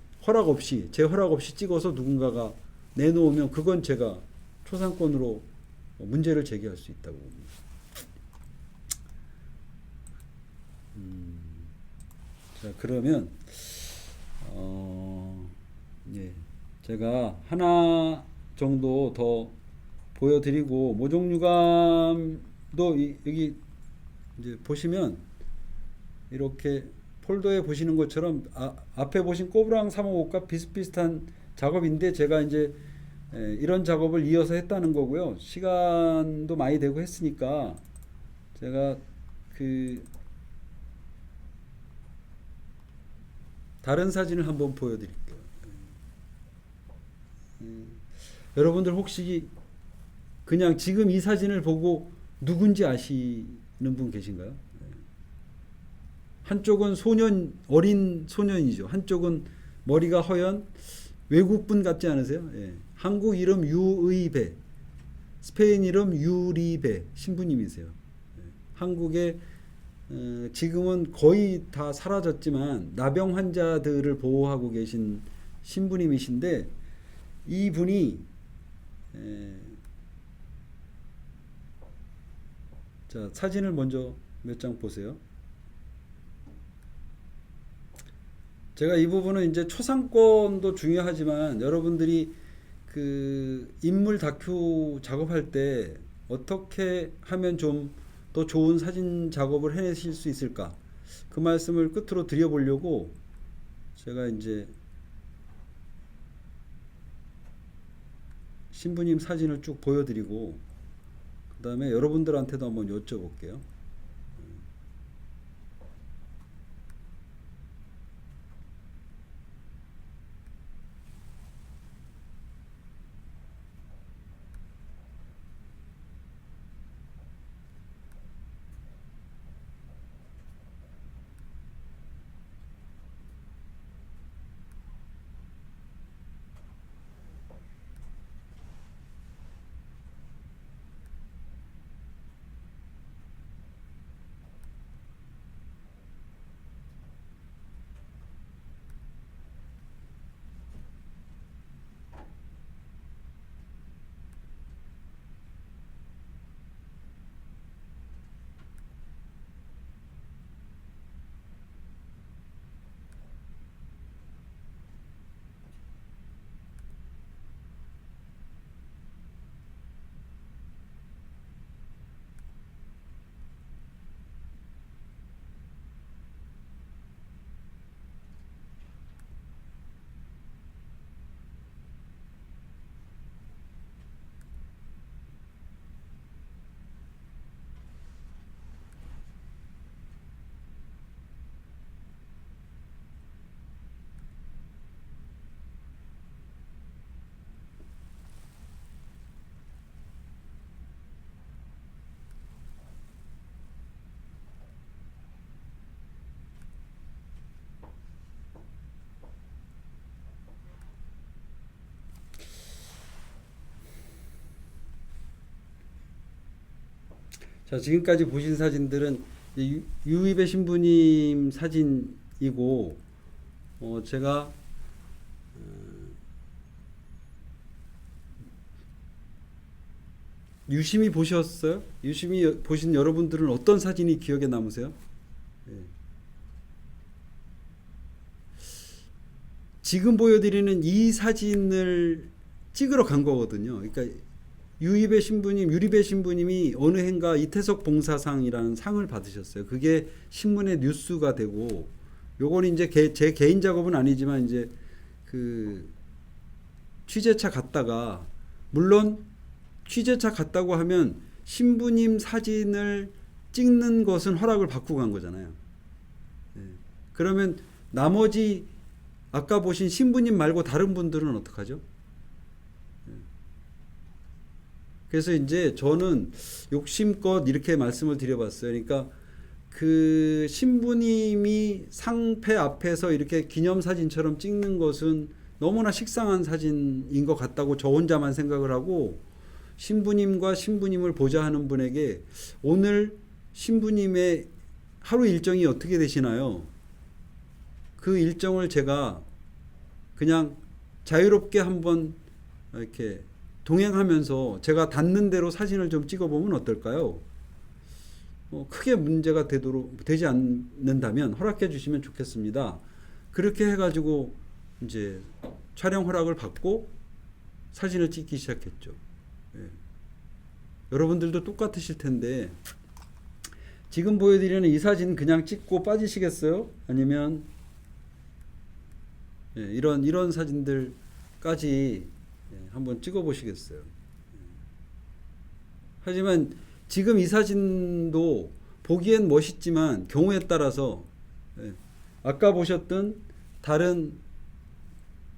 제 허락 없이 찍어서 누군가가 내놓으면 그건 제가 초상권으로 문제를 제기할 수 있다고 봅니다. 자, 그러면 예, 제가 하나 정도 더 보여드리고 모종유감도 여기 이제 보시면 이렇게 폴더에 보시는 것처럼 앞에 보신 꼬부랑 355과 비슷비슷한 작업인데 제가 이제 이런 작업을 이어서 했다는 거고요. 시간도 많이 되고 했으니까 제가 그 다른 사진을 한번 보여드릴게요. 여러분들 혹시 그냥 지금 이 사진을 보고 누군지 아시는 분 계신가요? 한쪽은 어린 소년이죠. 한쪽은 머리가 허연 외국분 같지 않으세요? 한국 이름 유의배, 스페인 이름 유리배 신부님이세요. 한국에 지금은 거의 다 사라졌지만 나병 환자들을 보호하고 계신 신부님이신데 이분이 자, 사진을 먼저 몇 장 보세요. 제가 이 부분은 이제 초상권도 중요하지만 여러분들이 그 인물 다큐 작업할 때 어떻게 하면 좀 더 좋은 사진 작업을 해내실 수 있을까? 그 말씀을 끝으로 드려보려고 제가 이제 신부님 사진을 쭉 보여드리고 그 다음에 여러분들한테도 한번 여쭤볼게요. 자, 지금까지 보신 사진들은 유입의 신부님 사진이고, 제가 유심히 보셨어요? 유심히 보신 여러분들은 어떤 사진이 기억에 남으세요? 예. 지금 보여드리는 이 사진을 찍으러 간 거거든요. 그러니까 유립의 신부님이 어느 해인가 이태석 봉사상이라는 상을 받으셨어요. 그게 신문에 뉴스가 되고, 요건 이제 제 개인 작업은 아니지만 이제 그 취재차 갔다가, 물론 취재차 갔다고 하면 신부님 사진을 찍는 것은 허락을 받고 간 거잖아요. 예. 그러면 나머지 아까 보신 신부님 말고 다른 분들은 어떡하죠? 예. 그래서 이제 저는 욕심껏 이렇게 말씀을 드려봤어요. 그러니까 그 신부님이 상패 앞에서 이렇게 기념사진처럼 찍는 것은 너무나 식상한 사진인 것 같다고 저 혼자만 생각을 하고, 신부님과 신부님을 보자 하는 분에게 오늘 신부님의 하루 일정이 어떻게 되시나요? 그 일정을 제가 그냥 자유롭게 한번 이렇게 동행하면서 제가 닿는 대로 사진을 좀 찍어보면 어떨까요? 크게 문제가 되지 않는다면 허락해 주시면 좋겠습니다. 그렇게 해가지고 이제 촬영 허락을 받고 사진을 찍기 시작했죠. 예. 여러분들도 똑같으실 텐데, 지금 보여드리는 이 사진 그냥 찍고 빠지시겠어요? 아니면 이런 사진들까지 한번 찍어 보시겠어요? 하지만 지금 이 사진도 보기엔 멋있지만 경우에 따라서 아까 보셨던 다른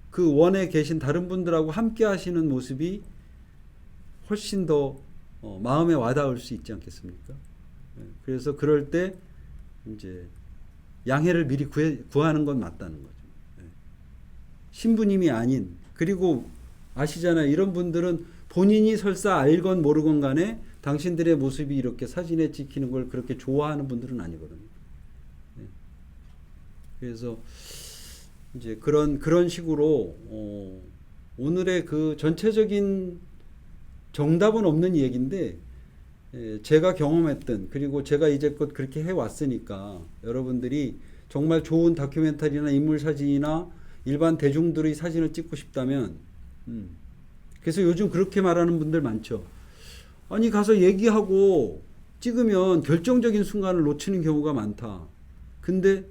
그 원에 계신 다른 분들하고 함께 하시는 모습이 훨씬 더 마음에 와닿을 수 있지 않겠습니까? 그래서 그럴 때 이제 양해를 미리 구하는 건 맞다는 거죠. 신부님이 아닌, 그리고 아시잖아요. 이런 분들은 본인이 설사 알건 모르건 간에 당신들의 모습이 이렇게 사진에 찍히는 걸 그렇게 좋아하는 분들은 아니거든요. 그래서 이제 그런 식으로 오늘의 그 전체적인 정답은 없는 얘기인데, 제가 경험했던, 그리고 제가 이제껏 그렇게 해왔으니까 여러분들이 정말 좋은 다큐멘터리나 인물 사진이나 일반 대중들의 사진을 찍고 싶다면, 그래서 요즘 그렇게 말하는 분들 많죠. 아니 가서 얘기하고 찍으면 결정적인 순간을 놓치는 경우가 많다. 근데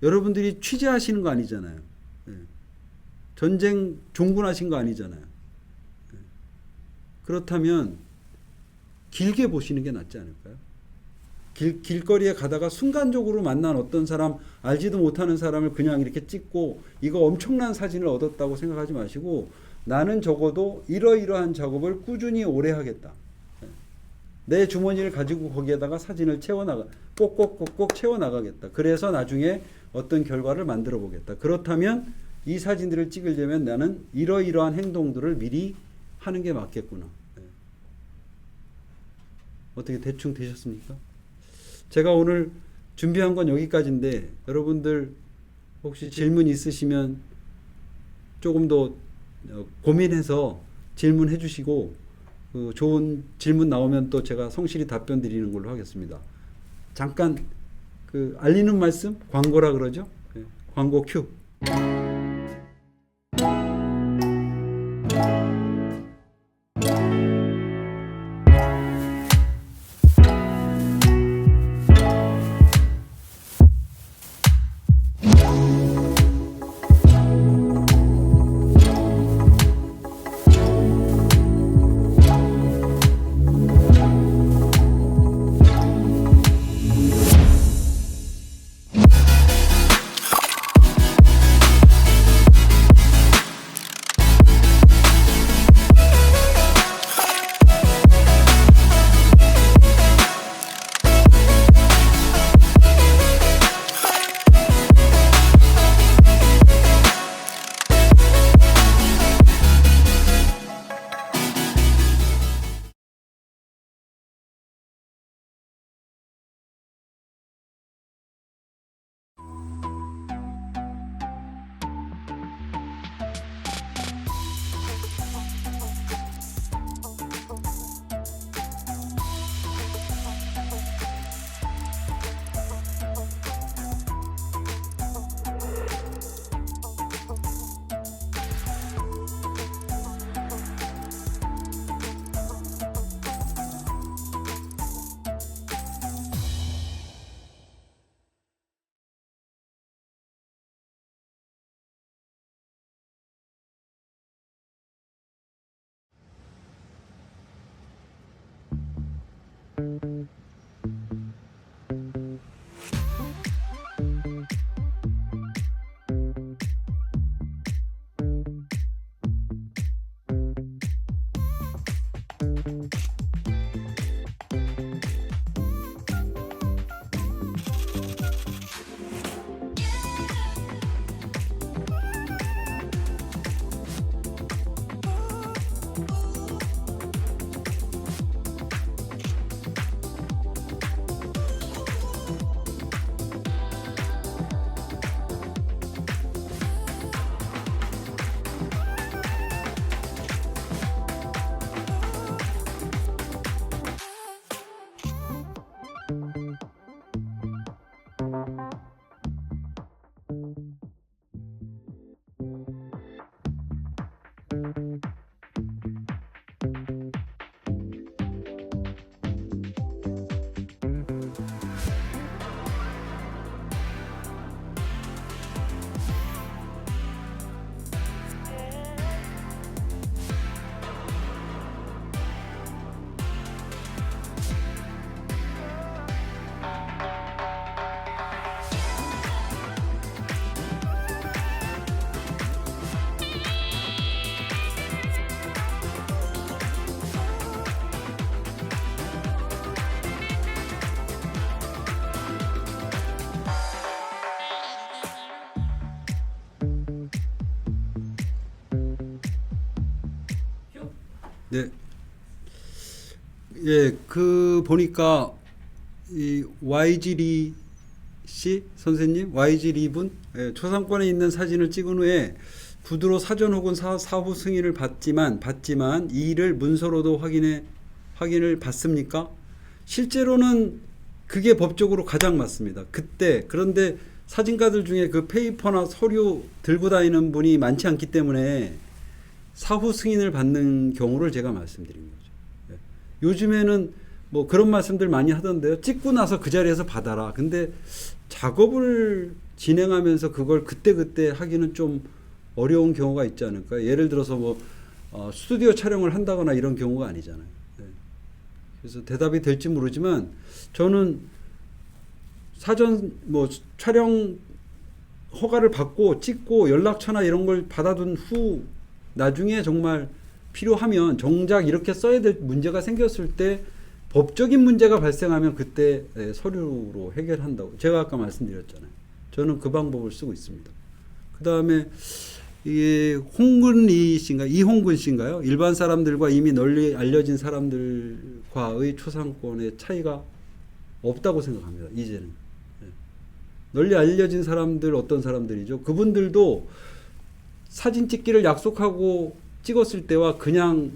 여러분들이 취재하시는 거 아니잖아요. 전쟁 종군하신 거 아니잖아요. 그렇다면 길게 보시는 게 낫지 않을까요? 길거리에 가다가 순간적으로 만난 어떤 사람, 알지도 못하는 사람을 그냥 이렇게 찍고 이거 엄청난 사진을 얻었다고 생각하지 마시고, 나는 적어도 이러이러한 작업을 꾸준히 오래 하겠다. 내 주머니를 가지고 거기에다가 사진을 꼭꼭꼭꼭 채워나가겠다. 그래서 나중에 어떤 결과를 만들어 보겠다. 그렇다면 이 사진들을 찍으려면 나는 이러이러한 행동들을 미리 하는 게 맞겠구나. 어떻게 대충 되셨습니까? 제가 오늘 준비한 건 여기까지인데, 여러분들 혹시 질문 있으시면 조금 더 고민해서 질문해 주시고, 좋은 질문 나오면 또 제가 성실히 답변 드리는 걸로 하겠습니다. 잠깐 알리는 말씀, 광고라 그러죠? 광고 큐. 네. 예, 그 보니까 이 YG 리 씨 선생님, YG 리분 예, 초상권에 있는 사진을 찍은 후에 구두로 사전 혹은 사후 승인을 받지만 이 일을 문서로도 확인을 받습니까? 실제로는 그게 법적으로 가장 맞습니다. 그런데 사진가들 중에 그 페이퍼나 서류 들고 다니는 분이 많지 않기 때문에 사후 승인을 받는 경우를 제가 말씀드린 거죠. 예. 요즘에는 뭐 그런 말씀들 많이 하던데요. 찍고 나서 그 자리에서 받아라. 근데 작업을 진행하면서 그걸 그때 하기는 좀 어려운 경우가 있지 않을까요? 예를 들어서 뭐 스튜디오 촬영을 한다거나 이런 경우가 아니잖아요. 네. 그래서 대답이 될지 모르지만 저는 사전 뭐 촬영 허가를 받고 찍고 연락처나 이런 걸 받아둔 후 나중에 정말 필요하면 정작 이렇게 써야 될 문제가 생겼을 때 법적인 문제가 발생하면 그때 서류로 해결한다고 제가 아까 말씀드렸잖아요. 저는 그 방법을 쓰고 있습니다. 그 다음에 이게 홍근리 씨인가 이홍근 씨인가요? 일반 사람들과 이미 널리 알려진 사람들과의 초상권의 차이가 없다고 생각합니다. 이제는 널리 알려진 사람들 어떤 사람들이죠? 그분들도 사진 찍기를 약속하고 찍었을 때와 그냥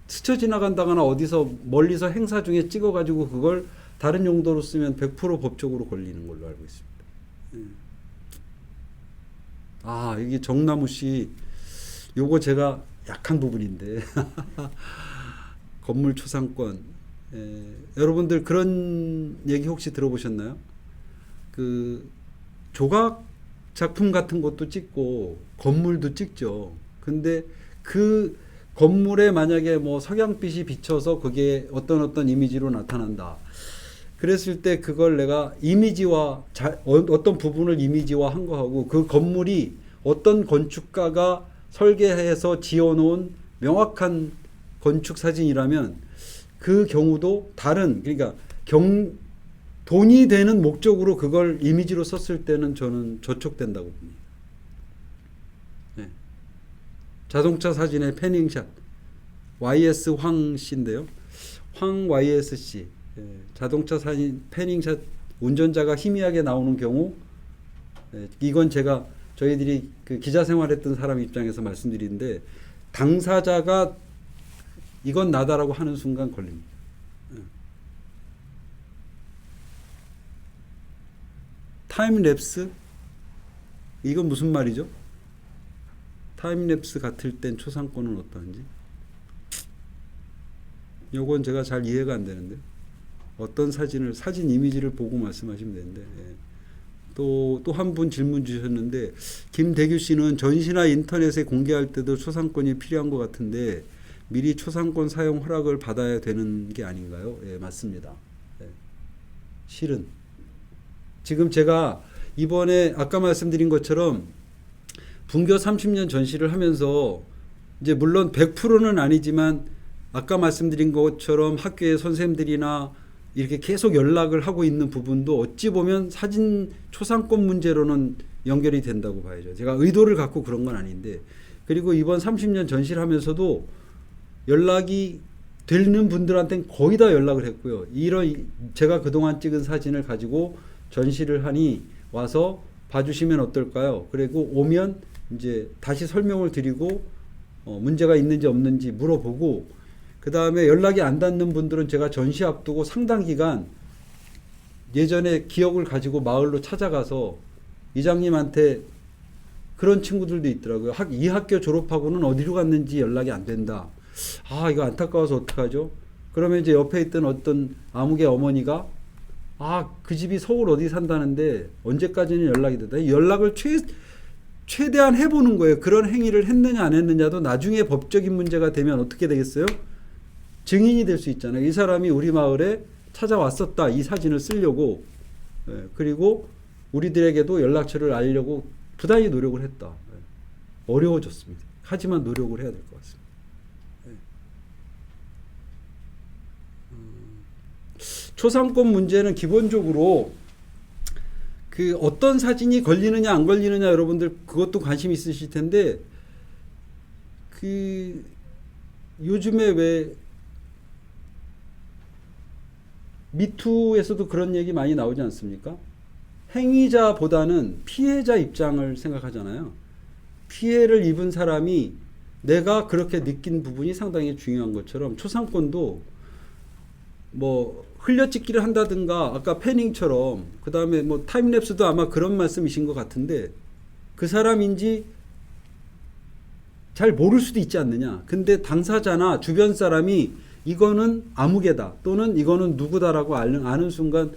스쳐 지나간다거나 어디서 멀리서 행사 중에 찍어가지고 그걸 다른 용도로 쓰면 100% 법적으로 걸리는 걸로 알고 있습니다. 아, 이게 정나무 씨, 요거 제가 약한 부분인데. 건물 초상권. 여러분들 그런 얘기 혹시 들어보셨나요? 그 조각 작품 같은 것도 찍고 건물도 찍죠. 근데 그 건물에 만약에 뭐 석양빛이 비쳐서 그게 어떤 이미지로 나타난다. 그랬을 때 그걸 내가 이미지화 어떤 부분을 이미지화 한 거하고 그 건물이 어떤 건축가가 설계해서 지어놓은 명확한 건축 사진이라면 그 경우도 다른 그러니까 돈이 되는 목적으로 그걸 이미지로 썼을 때는 저는 저촉된다고 봅니다. 네. 자동차 사진의 패닝샷 YS 황 씨인데요. 황 YS 씨. 자동차 사진 패닝샷 운전자가 희미하게 나오는 경우 이건 제가 저희들이 그 기자 생활했던 사람 입장에서 말씀드리는데 당사자가 이건 나다라고 하는 순간 걸립니다. 타임랩스 이건 무슨 말이죠? 타임랩스 같을 땐 초상권은 어떠한지 요건 제가 잘 이해가 안 되는데 어떤 사진 이미지를 보고 말씀하시면 되는데 또 한 분 질문 주셨는데 김대규 씨는 전시나 인터넷에 공개할 때도 초상권이 필요한 것 같은데 미리 초상권 사용 허락을 받아야 되는 게 아닌가요? 예, 맞습니다. 예. 실은 지금 제가 이번에 아까 말씀드린 것처럼 분교 30년 전시를 하면서 이제 물론 100%는 아니지만 아까 말씀드린 것처럼 학교의 선생님들이나 이렇게 계속 연락을 하고 있는 부분도 어찌 보면 사진 초상권 문제로는 연결이 된다고 봐야죠. 제가 의도를 갖고 그런 건 아닌데 그리고 이번 30년 전시를 하면서도 연락이 되는 분들한테는 거의 다 연락을 했고요. 이런 제가 그동안 찍은 사진을 가지고 전시를 하니 와서 봐주시면 어떨까요? 그리고 오면 이제 다시 설명을 드리고 문제가 있는지 없는지 물어보고 그 다음에 연락이 안 닿는 분들은 제가 전시 앞두고 상당 기간 예전에 기억을 가지고 마을로 찾아가서 이장님한테 그런 친구들도 있더라고요. 이 학교 졸업하고는 어디로 갔는지 연락이 안 된다. 아, 이거 안타까워서 어떡하죠? 그러면 이제 옆에 있던 어떤 아무개 어머니가 그 집이 서울 어디 산다는데 언제까지는 연락이 된다. 연락을 최대한 해보는 거예요. 그런 행위를 했느냐 안 했느냐도 나중에 법적인 문제가 되면 어떻게 되겠어요? 증인이 될 수 있잖아요. 이 사람이 우리 마을에 찾아왔었다. 이 사진을 쓰려고. 그리고 우리들에게도 연락처를 알려고 부단히 노력을 했다. 어려워졌습니다. 하지만 노력을 해야 될 것 같습니다. 초상권 문제는 기본적으로 그 어떤 사진이 걸리느냐 안 걸리느냐 여러분들 그것도 관심 있으실 텐데 그 요즘에 왜 미투에서도 그런 얘기 많이 나오지 않습니까? 행위자보다는 피해자 입장을 생각하잖아요. 피해를 입은 사람이 내가 그렇게 느낀 부분이 상당히 중요한 것처럼 초상권도 뭐 흘려찍기를 한다든가 아까 패닝처럼 그 다음에 뭐 타임랩스도 아마 그런 말씀이신 것 같은데 그 사람인지 잘 모를 수도 있지 않느냐. 근데 당사자나 주변 사람이 이거는 아무개다 또는 이거는 누구다라고 아는 순간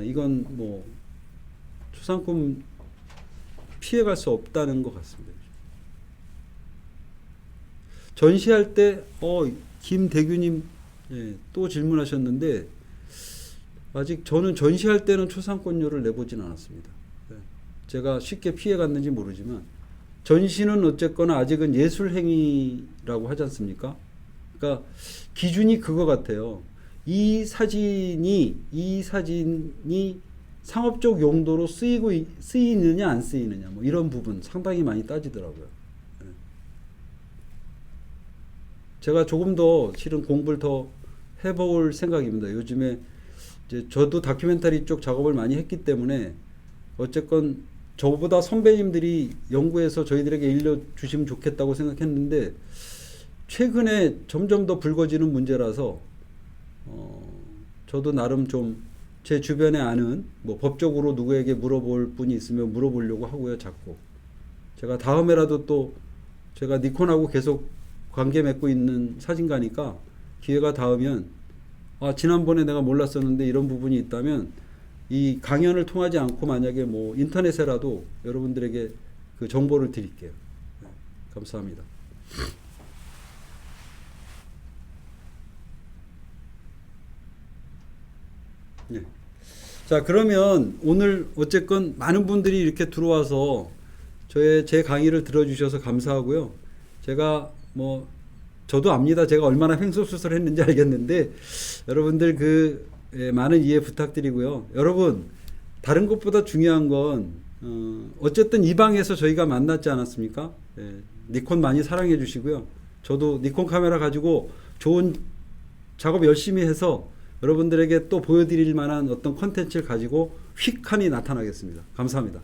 이건 뭐 초상권 피해갈 수 없다는 것 같습니다. 전시할 때 김대규님 또 질문하셨는데 아직 저는 전시할 때는 초상권료를 내보진 않았습니다. 제가 쉽게 피해갔는지 모르지만 전시는 어쨌거나 아직은 예술행위라고 하지 않습니까? 그러니까 기준이 그거 같아요. 이 사진이 상업적 용도로 쓰이느냐 안 쓰이느냐 뭐 이런 부분 상당히 많이 따지더라고요. 제가 조금 더 실은 공부를 더 해볼 생각입니다. 요즘에 이제 저도 다큐멘터리 쪽 작업을 많이 했기 때문에 어쨌건 저보다 선배님들이 연구해서 저희들에게 일러주시면 좋겠다고 생각했는데 최근에 점점 더 불거지는 문제라서 저도 나름 좀 제 주변에 아는 뭐 법적으로 누구에게 물어볼 분이 있으면 물어보려고 하고요. 자꾸 제가 다음에라도 또 제가 니콘하고 계속 관계 맺고 있는 사진가니까 기회가 닿으면 지난번에 내가 몰랐었는데 이런 부분이 있다면 이 강연을 통하지 않고 만약에 뭐 인터넷에라도 여러분들에게 그 정보를 드릴게요. 네, 감사합니다. 네. 자, 그러면 오늘 어쨌건 많은 분들이 이렇게 들어와서 제 강의를 들어주셔서 감사하고요. 제가 뭐 저도 압니다. 제가 얼마나 횡설수설 했는지 알겠는데 여러분들 많은 이해 부탁드리고요. 여러분 다른 것보다 중요한 건 어쨌든 이 방에서 저희가 만났지 않았습니까? 니콘 많이 사랑해 주시고요. 저도 니콘 카메라 가지고 좋은 작업 열심히 해서 여러분들에게 또 보여드릴 만한 어떤 컨텐츠를 가지고 휙하니 나타나겠습니다. 감사합니다.